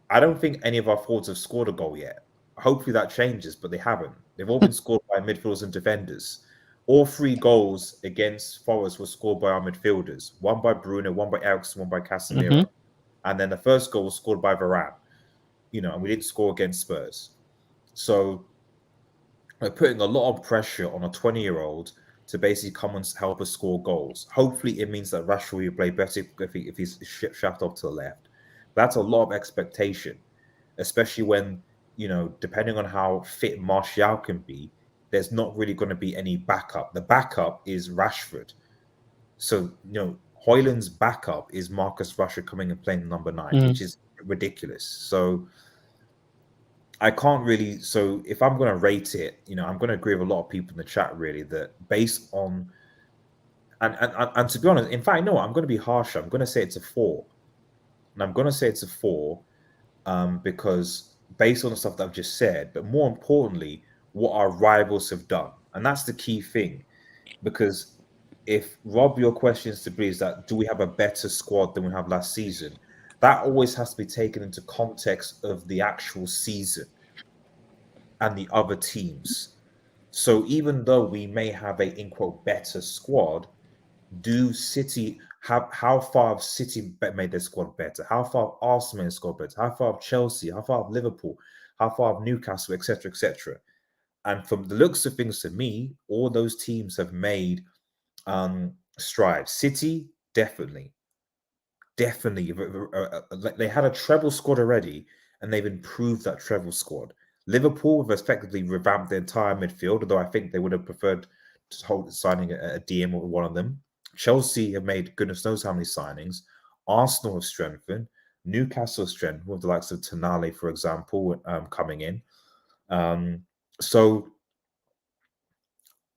Speaker 2: I don't think any of our forwards have scored a goal yet. Hopefully that changes, but they haven't. They've all been scored by midfielders and defenders. All 3 goals against Forest were scored by our midfielders. One by Bruno, one by Eriksen, one by Casemiro. And then the first goal was scored by Varane. And we didn't score against Spurs. So we're putting a lot of pressure on a 20-year-old to basically come and help us score goals. Hopefully it means that Rashford will play better if he's shafted off to the left. That's a lot of expectation, especially when, depending on how fit Martial can be, there's not really going to be any backup. The backup is Rashford. So, Højlund's backup is Marcus Rashford coming and playing number 9, which is ridiculous. So I can't really. So if I'm going to rate it, I'm going to agree with a lot of people in the chat, really, that based on, and to be honest, in fact, no, I'm going to be harsher. I'm going to say it's a 4. And I'm going to say it's a 4 because based on the stuff that I've just said, but more importantly, what our rivals have done. And that's the key thing. Because if, Rob, your question is to be is that, do we have a better squad than we have last season? That always has to be taken into context of the actual season and the other teams. So even though we may have a, in quote, better squad, do City have, how far have City made their squad better? How far have Arsenal made their squad better? How far have Chelsea? How far have Liverpool? How far have Newcastle, etc., etc.? And from the looks of things, to me, all those teams have made strides. City, definitely. They had a treble squad already, and they've improved that treble squad. Liverpool have effectively revamped the entire midfield, although I think they would have preferred to hold signing a DM with one of them. Chelsea have made goodness knows how many signings. Arsenal have strengthened. Newcastle have strengthened with the likes of Tonali, for example, coming in. So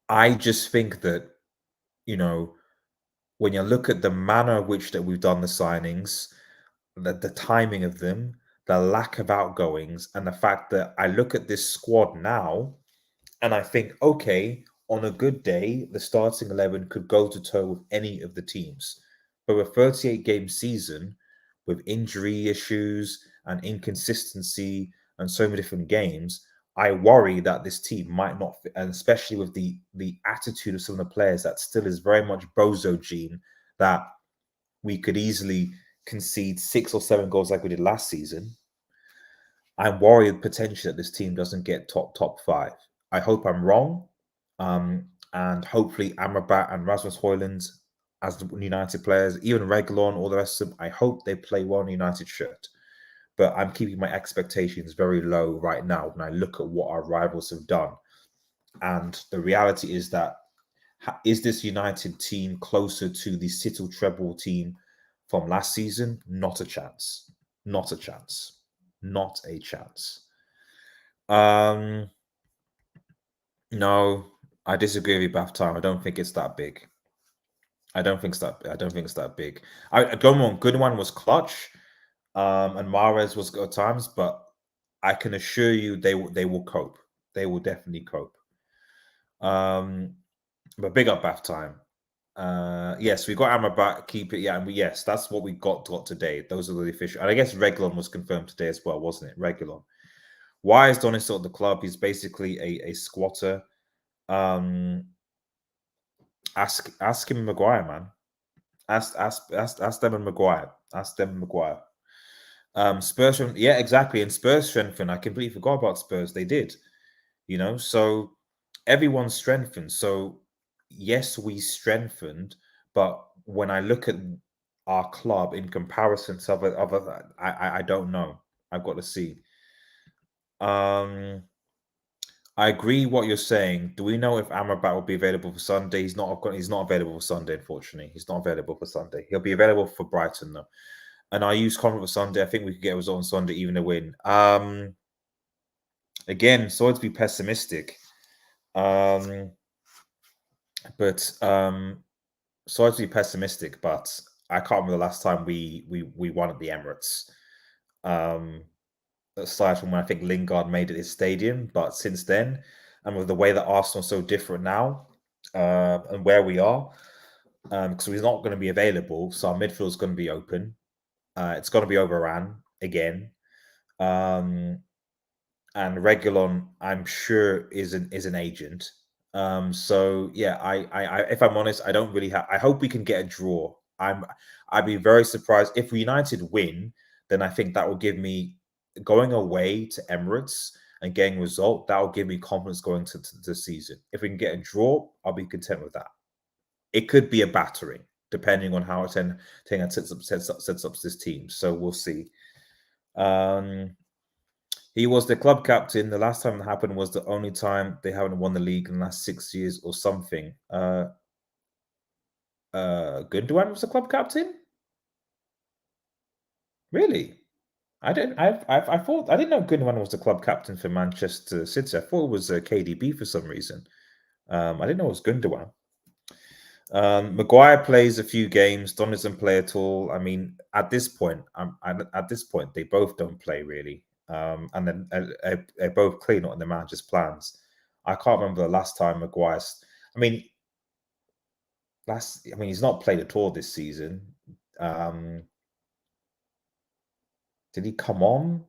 Speaker 2: I just think that, when you look at the manner in which that we've done the signings, the timing of them, the lack of outgoings, and the fact that I look at this squad now, And I think, okay, on a good day, the starting 11 could go to toe with any of the teams. But with a 38-game season, with injury issues and inconsistency and so many different games, I worry that this team might not fit, and especially with the attitude of some of the players that still is very much Bozo gene, that we could easily concede 6 or 7 goals like we did last season. I'm worried potentially that this team doesn't get top 5. I hope I'm wrong. And hopefully Amrabat and Rasmus Højlund as the United players, even reguilon, all the rest of them, I hope they play well in the United shirt. But I'm keeping my expectations very low right now when I look at what our rivals have done. And the reality is that, is this United team closer to the City treble team from last season? Not a chance. Not a chance. Not a chance. No, I disagree with you, Bath Time. I don't think it's that big. I don't think it's that big. Good one was clutch, and Mahrez was at times, but I can assure you they will cope. They will definitely cope. But big up Bath Time. Yes, we got Amrabat, keep it. Yeah, and yes, that's what we got today. Those are the official. And I guess reguilon was confirmed today as well, wasn't it? Reguilon. Why is Donny still at the club? He's basically a squatter. Ask him Maguire, man. Ask them and Maguire. Ask them and Maguire. Spurs, yeah, exactly. And Spurs strengthened. I completely forgot about Spurs. They did, So everyone strengthened. So yes, we strengthened, but when I look at our club in comparison to other, I don't know. I've got to see. I agree what you're saying. Do we know if Amrabat will be available for Sunday? He's not available for Sunday, unfortunately. He's not available for Sunday. He'll be available for Brighton, though. And I use confident for Sunday. I think we could get a result on Sunday, even a win. Again, sorry to be pessimistic. Sorry to be pessimistic, but I can't remember the last time we won at the Emirates. Aside from when I think Lingard made it his stadium, but since then, and with the way that Arsenal is so different now, and where we are, because we're not going to be available, so our midfield is going to be open. It's going to be overran again, and reguilon, I'm sure, is an agent. So yeah, I if I'm honest, I don't really have. I hope we can get a draw. I'd be very surprised if United win. Then I think that will give me, going away to Emirates and getting a result, that will give me confidence going to the season. If we can get a draw, I'll be content with that. It could be a battering, depending on how Ten Hag sets up this team. So we'll see. He was the club captain. The last time it happened was the only time they haven't won the league in the last 6 years or something. Gundogan was the club captain? Really? I thought I didn't know Greenwood was the club captain for Manchester City. I thought it was KDB for some reason. I didn't know it was Gundogan. Maguire plays a few games. Don doesn't play at all. I mean, at this point, they both don't play really. And then they're both clearly not in the manager's plans. I can't remember the last time Maguire's. He's not played at all this season. Did he come on?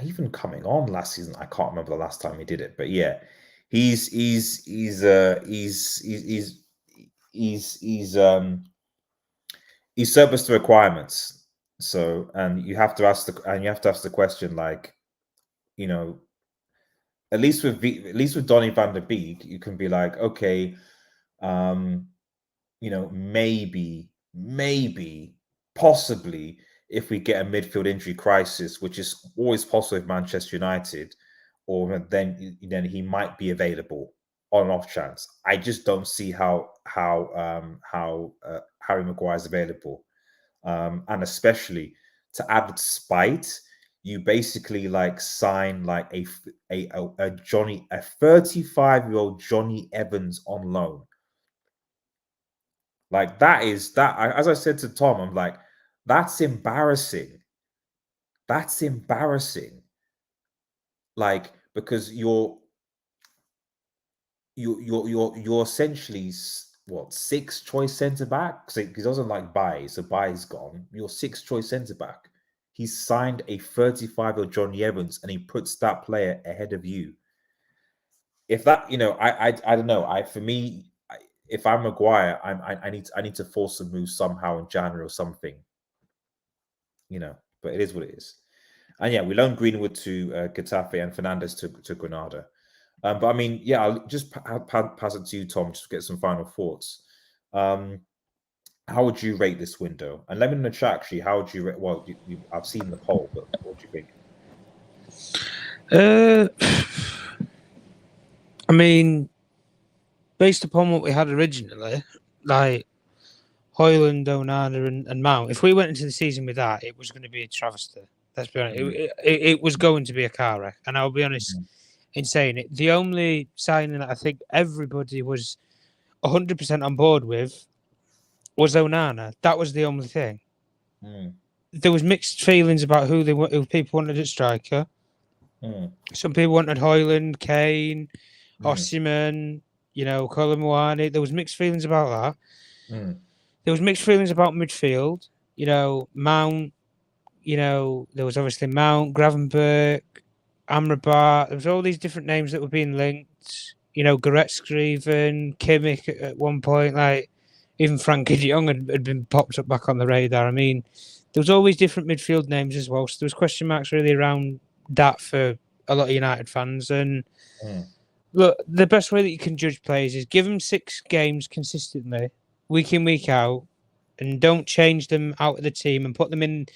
Speaker 2: Even coming on last season, I can't remember the last time he did it. But yeah, he's surplus to requirements. So, and you have to ask the question, like, at least with Donny van der Beek, you can be like, okay, maybe, possibly, if we get a midfield injury crisis, which is always possible with Manchester United, or then he might be available on an off chance. I just don't see how Harry Maguire is available, and especially to add spite, you basically sign a 35-year-old Jonny Evans on loan. As I said to Tom, I'm like, that's embarrassing. That's embarrassing. because you're essentially what, sixth choice centre back? Because he doesn't like Baye, so Baye's gone. Your sixth choice centre back. He's signed a 35-year-old Jonny Evans, and he puts that player ahead of you. If that, I don't know. For me, if I'm Maguire, I need to force a move somehow in January or something. But it is what it is. And yeah, we loaned Greenwood to Getafe and Fernandes to Granada. But I mean, yeah, I'll just pass it to you, Tom, just to get some final thoughts. How would you rate this window? And let me know in the chat, actually, how would you rate? Well, I've seen the poll, but what do you think?
Speaker 4: I mean, based upon what we had originally, like Højlund, Onana, and Mount, if we went into the season with that, it was going to be a travesty. Let's be honest. It was going to be a car wreck. And I'll be honest in saying it. The only signing that I think everybody was 100% on board with was Onana. That was the only thing. There was mixed feelings about who people wanted at striker. Some people wanted Højlund, Kane, Osimhen, Kolo Muani. There was mixed feelings about that. There was mixed feelings about midfield. Mount. There was obviously Mount, Gravenberch, AMRABAT. There was all these different names that were being linked. Goretzka even, Kimmich at one point. Like even Frankie de Jong had been popped up back on the radar. I mean, there was always different midfield names as well. So there was question marks really around that for a lot of United fans. And look, the best way that you can judge players is give them 6 games consistently, week in, week out, and don't change them out of the team and put them in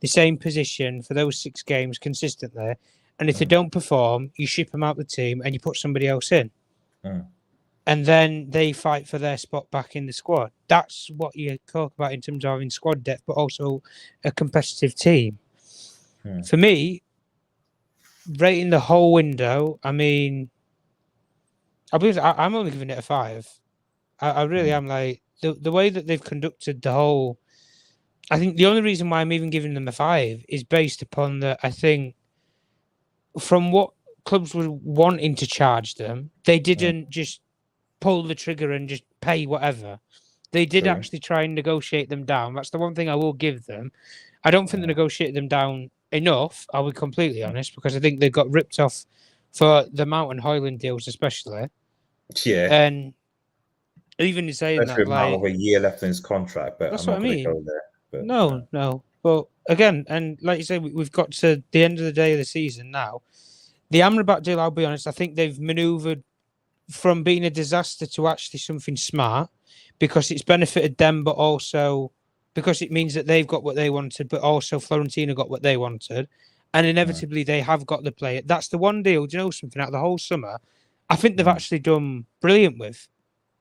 Speaker 4: the same position for those 6 games consistently. And if they don't perform, you ship them out the team and you put somebody else in. And then they fight for their spot back in the squad. That's what you talk about in terms of having squad depth, but also a competitive team. For me, rating the whole window, I mean, I believe I'm only giving it a 5. I really am. Like the way that they've conducted the whole. I think the only reason why I'm even giving them a 5 is based upon I think from what clubs were wanting to charge them, they didn't just pull the trigger and just pay whatever. They did actually try and negotiate them down. That's the one thing I will give them. I don't think they negotiated them down enough, I'll be completely honest, because I think they got ripped off for the Mount and Højlund deals especially.
Speaker 2: Yeah.
Speaker 4: And even in saying
Speaker 2: especially
Speaker 4: that, like,
Speaker 2: with a year left in his contract, but
Speaker 4: that's
Speaker 2: I'm not
Speaker 4: what I
Speaker 2: going to
Speaker 4: mean.
Speaker 2: go there. But,
Speaker 4: No. But again, and like you say, we've got to the end of the day of the season now. The AMRABAT deal, I'll be honest, I think they've manoeuvred from being a disaster to actually something smart because it's benefited them, but also because it means that they've got what they wanted, but also Fiorentina got what they wanted. And inevitably, they have got the player. That's the one deal, do you know something, out of the whole summer, I think they've actually done brilliant with.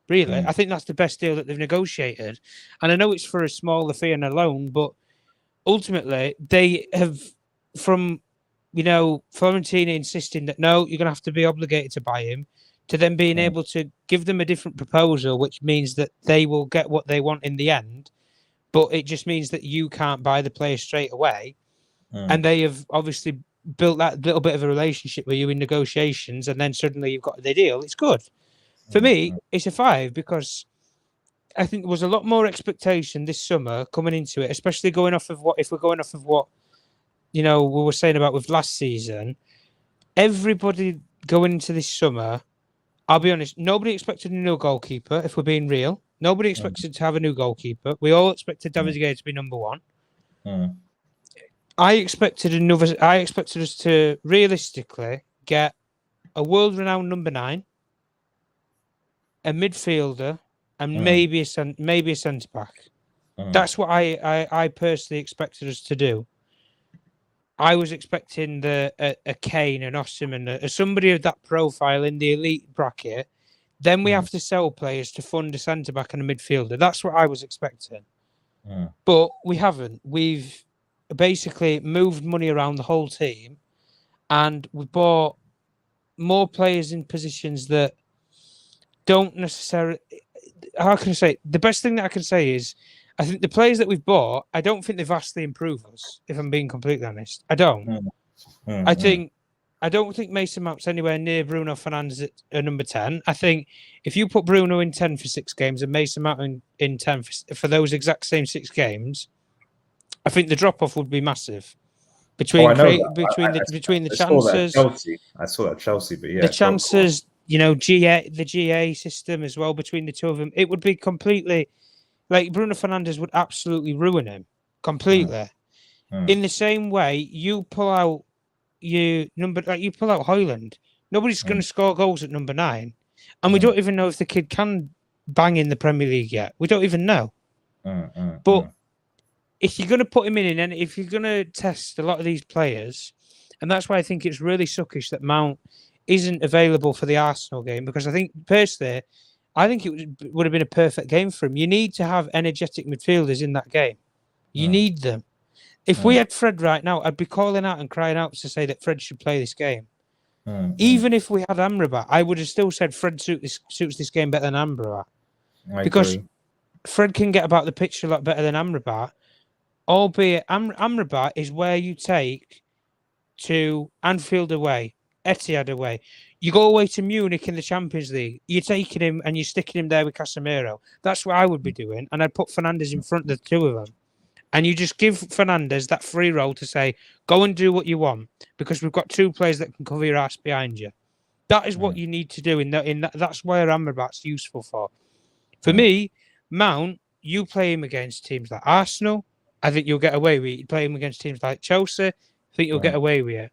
Speaker 4: Really. I think that's the best deal that they've negotiated. And I know it's for a smaller fee and a loan, but ultimately, they have, from, Fiorentina insisting that, no, you're going to have to be obligated to buy him, to them being able to give them a different proposal, which means that they will get what they want in the end, but it just means that you can't buy the player straight away. And they have obviously built that little bit of a relationship with you in negotiations, and then suddenly you've got the deal. It's good. For me, it's a 5 because I think there was a lot more expectation this summer coming into it, especially going off of what we were saying about with last season. Everybody going into this summer, I'll be honest, nobody expected a new goalkeeper, if we're being real. Nobody expected to have a new goalkeeper. We all expected David De Gea to be number 1. I expected us to realistically get a world-renowned number 9, a midfielder, and maybe a centre-back. That's what I personally expected us to do. I was expecting a Kane, an Osimhen, somebody of that profile in the elite bracket. Then we have to sell players to fund a centre-back and a midfielder. That's what I was expecting. But we haven't. We've basically moved money around the whole team, and we bought more players in positions that don't necessarily. How can I say? The best thing that I can say is, I think the players that we've bought, I don't think they vastly improve us. If I'm being completely honest, I don't. I think I don't think Mason Mount's anywhere near Bruno Fernandes at number 10. I think if you put Bruno in 10 for 6 games and Mason Mount in 10 for those exact same 6 games, I think the drop-off would be massive. Between the chances,
Speaker 2: I saw that Chelsea, but yeah,
Speaker 4: the chances, the GA system as well between the two of them, it would be completely like Bruno Fernandes would absolutely ruin him completely. In the same way, you pull out Højlund, nobody's going to score goals at number 9, and we don't even know if the kid can bang in the Premier League yet. We don't even know. But if you're going to put him in, and if you're going to test a lot of these players, and that's why I think it's really suckish that Mount isn't available for the Arsenal game, because I think, personally, it would have been a perfect game for him. You need to have energetic midfielders in that game. You need them. If we had Fred right now, I'd be calling out and crying out to say that Fred should play this game. Even if we had AMRABAT, I would have still said Fred suits this game better than AMRABAT. Because Fred can get about the pitch a lot better than AMRABAT. Albeit AMRABAT is where you take to Anfield away, Etihad away. You go away to Munich in the Champions League. You're taking him and you're sticking him there with Casemiro. That's what I would be doing. And I'd put Fernandes in front of the two of them. And you just give Fernandes that free role to say, go and do what you want, because we've got 2 players that can cover your ass behind you. That is what you need to do. That's where AMRABAT's useful for. For me, Mount, you play him against teams like Arsenal, I think you'll get away with it. You play him against teams like Chelsea, I think you'll get away with it.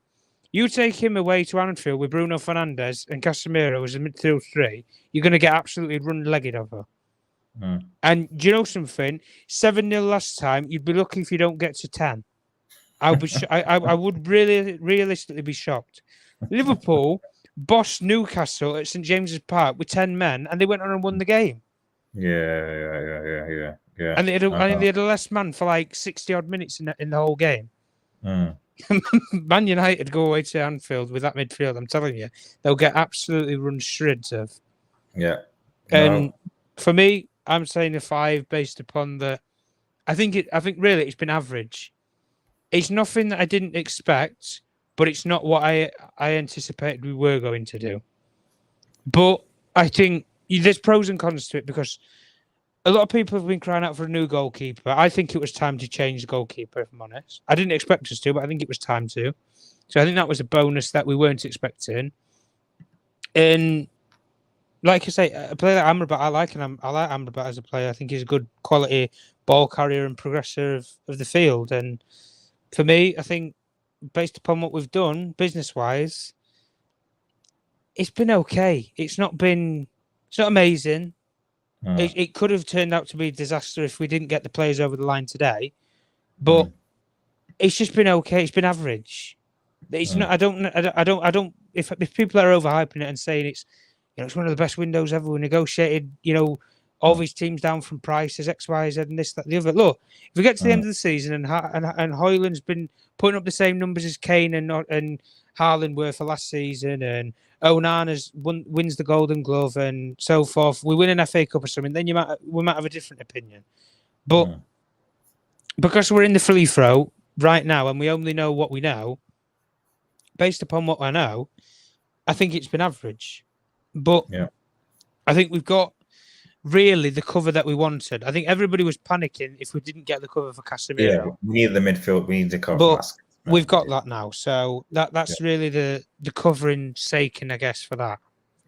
Speaker 4: You take him away to Anfield with Bruno Fernandes and Casemiro as a midfield 3, you're going to get absolutely run-legged over. And do you know something? 7-0 last time, you'd be lucky if you don't get to 10. I would really, realistically be shocked. Liverpool bossed Newcastle at St James's Park with 10 men, and they went on and won the game.
Speaker 2: Yeah.
Speaker 4: And they had a less man for like 60-odd minutes in the whole game. Man United go away to Anfield with that midfield. I'm telling you, they'll get absolutely run shreds of.
Speaker 2: Yeah.
Speaker 4: And for me, I'm saying a 5 based upon the. I think really it's been average. It's nothing that I didn't expect, but it's not what I anticipated we were going to do. But I think there's pros and cons to it, because a lot of people have been crying out for a new goalkeeper. I think it was time to change the goalkeeper, if I'm honest. I didn't expect us to, but I think it was time to. So I think that was a bonus that we weren't expecting. And like I say, a player like AMRABAT, I like AMRABAT as a player. I think he's a good quality ball carrier and progressor of the field. And for me, I think based upon what we've done business-wise, it's been okay. It's not amazing. It could have turned out to be a disaster if we didn't get the players over the line today, but it's just been okay. It's been average. It's not. I don't. If people are overhyping it and saying it's one of the best windows ever, we negotiated, all these teams down from prices X, Y, Z, and this, that, the other. Look, if we get to the end of the season and Højlund's been putting up the same numbers as Kane and Haaland were for last season, and Onana wins the Golden Glove and so forth, we win an FA Cup or something, then we might have a different opinion. But because we're in the free throw right now and we only know what we know, based upon what I know, I think it's been average. But I think we've got really the cover that we wanted. I think everybody was panicking if we didn't get the cover for Casemiro.
Speaker 2: Yeah, we need the midfield. We need the cover.
Speaker 4: But we've got that now, so that's really the covering sake, and I guess for that.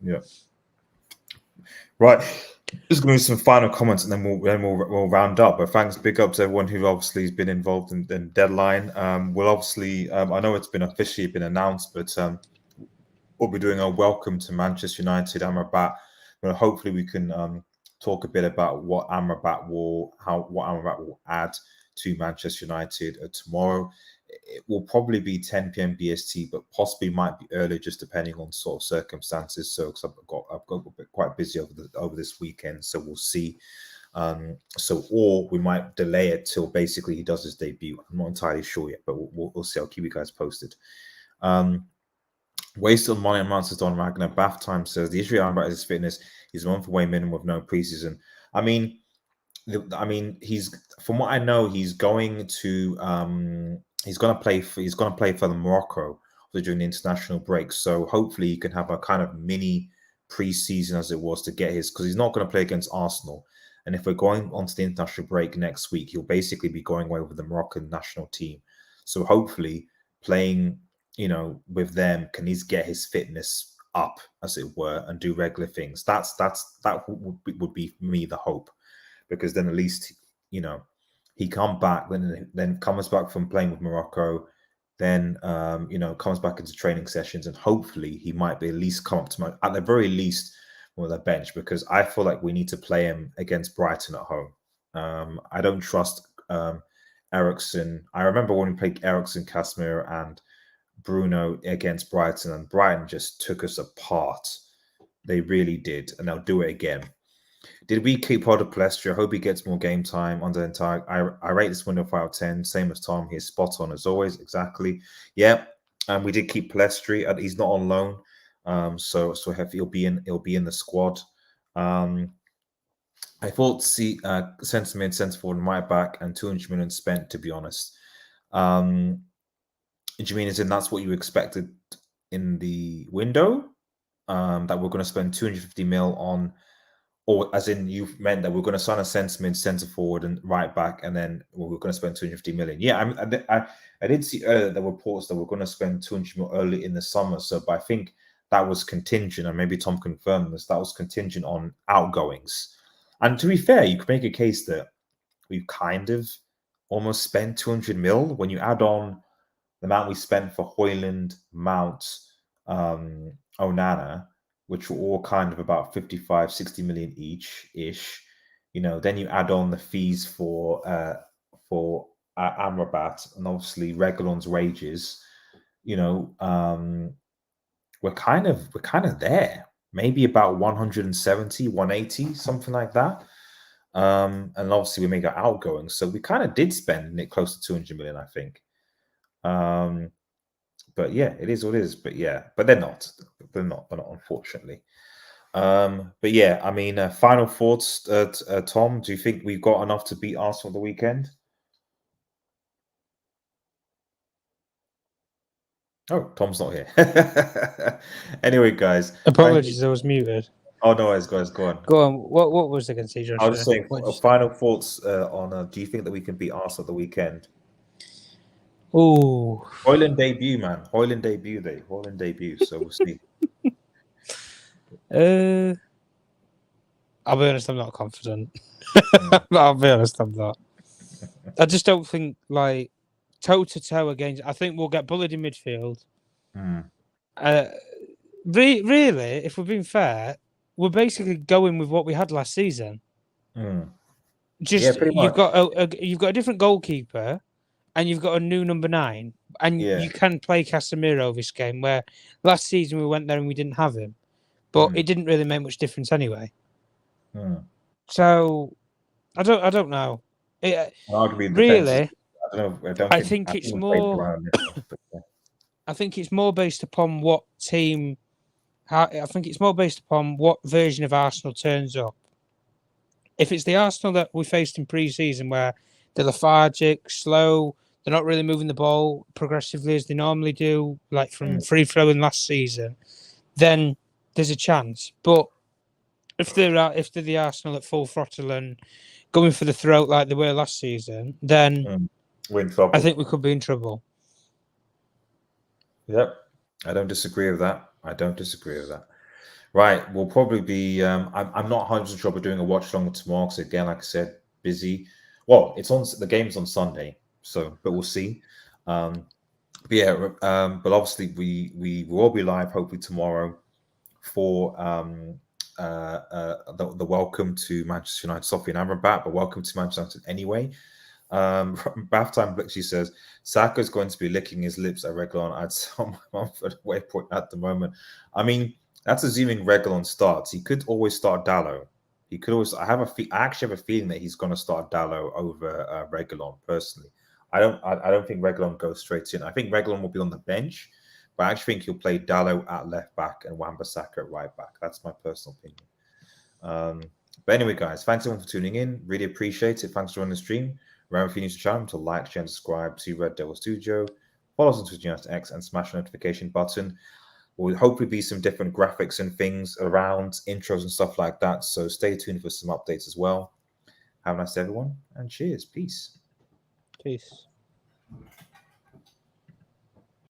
Speaker 2: Yeah. Right. Just going to do some final comments, and then we'll round up. But thanks, big up to everyone who obviously has been involved in deadline. We'll obviously, I know it's been officially announced, but we'll be doing a welcome to Manchester United, AMRABAT. Well, hopefully we can talk a bit about what AMRABAT will add to Manchester United tomorrow. It will probably be 10 p.m. BST, but possibly might be earlier, just depending on sort of circumstances. So, because I've got a bit quite busy over this weekend, so we'll see. Or we might delay it till basically he does his debut. I'm not entirely sure yet, but we'll see. I'll keep you guys posted. Wasted money on Manchester Don Ragnar. Bath Time says the issue about his fitness. He's a month away minimum with no preseason. I mean, he's, from what I know, he's going to play for Morocco during the international break. So hopefully he can have a kind of mini pre-season as it was to get his, because he's not going to play against Arsenal. And if we're going onto the international break next week, he'll basically be going away with the Moroccan national team. So hopefully playing, with them, can he get his fitness up, as it were, and do regular things. That would be for me the hope, because then at least, he come back, then comes back from playing with Morocco, then comes back into training sessions, and hopefully he might be at least come up to at the very least with a bench, because I feel like we need to play him against Brighton at home. I don't trust Eriksen. I remember when we played Eriksen, Casemiro, and Bruno against Brighton, and Brighton just took us apart. They really did, and they'll do it again. Did we keep hold of Palestra? I hope he gets more game time on the entire. I rate this window 5 out of 10. Same as Tom. He's spot on as always. Exactly. Yeah. And we did keep Palestra. He's not on loan. So he'll be in the squad. I thought centre mid, centre forward, and right back, and 200 million spent, to be honest. Do you mean as in that's what you expected in the window? That we're going to spend 250 mil on, or as in you meant that we're going to sign a centre mid, centre forward, and right back, and then we're going to spend 250 million. Yeah, I did see earlier the reports that we're going to spend 200 mil early in the summer. So, but I think that was contingent, and maybe Tom confirmed this. That was contingent on outgoings. And to be fair, you could make a case that we've kind of almost spent 200 mil when you add on the amount we spent for Højlund, Mount, Onana, which were all kind of about 55, 60 million each-ish. Then you add on the fees for Amrabat, and obviously Reguilon's wages. We're kind of there. Maybe about 170, 180, something like that. And obviously we make our outgoings, so we kind of did spend it close to 200 million, I think. But yeah, it is what it is. But yeah, but they're not, unfortunately. But yeah, I mean, final thoughts, Tom. Do you think we've got enough to beat Arsenal the weekend? Oh, Tom's not here. Anyway, guys.
Speaker 4: Apologies, I was muted.
Speaker 2: Oh no, guys, go on.
Speaker 4: Go on. What was the conclusion?
Speaker 2: I was just saying, final thoughts on. Do you think that we can beat Arsenal the weekend?
Speaker 4: Oh,
Speaker 2: Højlund debut, man. Højlund debut. So we'll see.
Speaker 4: I'll be honest, I'm not confident. I'll be honest, I'm not. I just don't think, like, toe-to-toe against... I think we'll get bullied in midfield. Really, if we're being fair, we're basically going with what we had last season. Just you've got a different goalkeeper, and you've got a new number 9, and you can play Casemiro this game. Where last season we went there and we didn't have him, but it didn't really make much difference anyway. So I don't know. Really, I think it's more. I think it's more based upon what team. I think it's more based upon what version of Arsenal turns up. If it's the Arsenal that we faced in pre-season, where they're lethargic, slow, they're not really moving the ball progressively as they normally do, like from free flowing last season, then there's a chance. But if they're the Arsenal at full throttle and going for the throat like they were last season, then
Speaker 2: we're in trouble.
Speaker 4: I think we could be in trouble.
Speaker 2: Yep, I don't disagree with that. Right, we'll probably be. I'm not 100% sure we're doing a watch along tomorrow because again, like I said, busy. Well, the game's on Sunday, so but we'll see. But obviously we will all be live hopefully tomorrow for the welcome to Manchester United, Sofyan Amrabat, but welcome to Manchester United anyway. Bathtime Blixie says Saka's going to be licking his lips at Reguilon. I'd sell my mum for the waypoint at the moment. I mean, that's assuming Reguilon starts. He could always start Dalot. He could always. I actually have a feeling that he's going to start Dalot over Reguilon personally. I don't think Reguilon goes straight in. I think Reguilon will be on the bench, but I actually think he'll play Dalot at left back and Wan-Bissaka at right back. That's my personal opinion. But anyway, guys, thanks everyone for tuning in. Really appreciate it. Thanks for joining the stream. Remember, if you're new to the channel, to like, share, and subscribe to Red Devil Studio. follow us on Twitter, X, and smash the notification button. Will hopefully be some different graphics and things around intros and stuff like that. So stay tuned for some updates as well. Have a nice day, everyone, and cheers. Peace.
Speaker 4: Peace.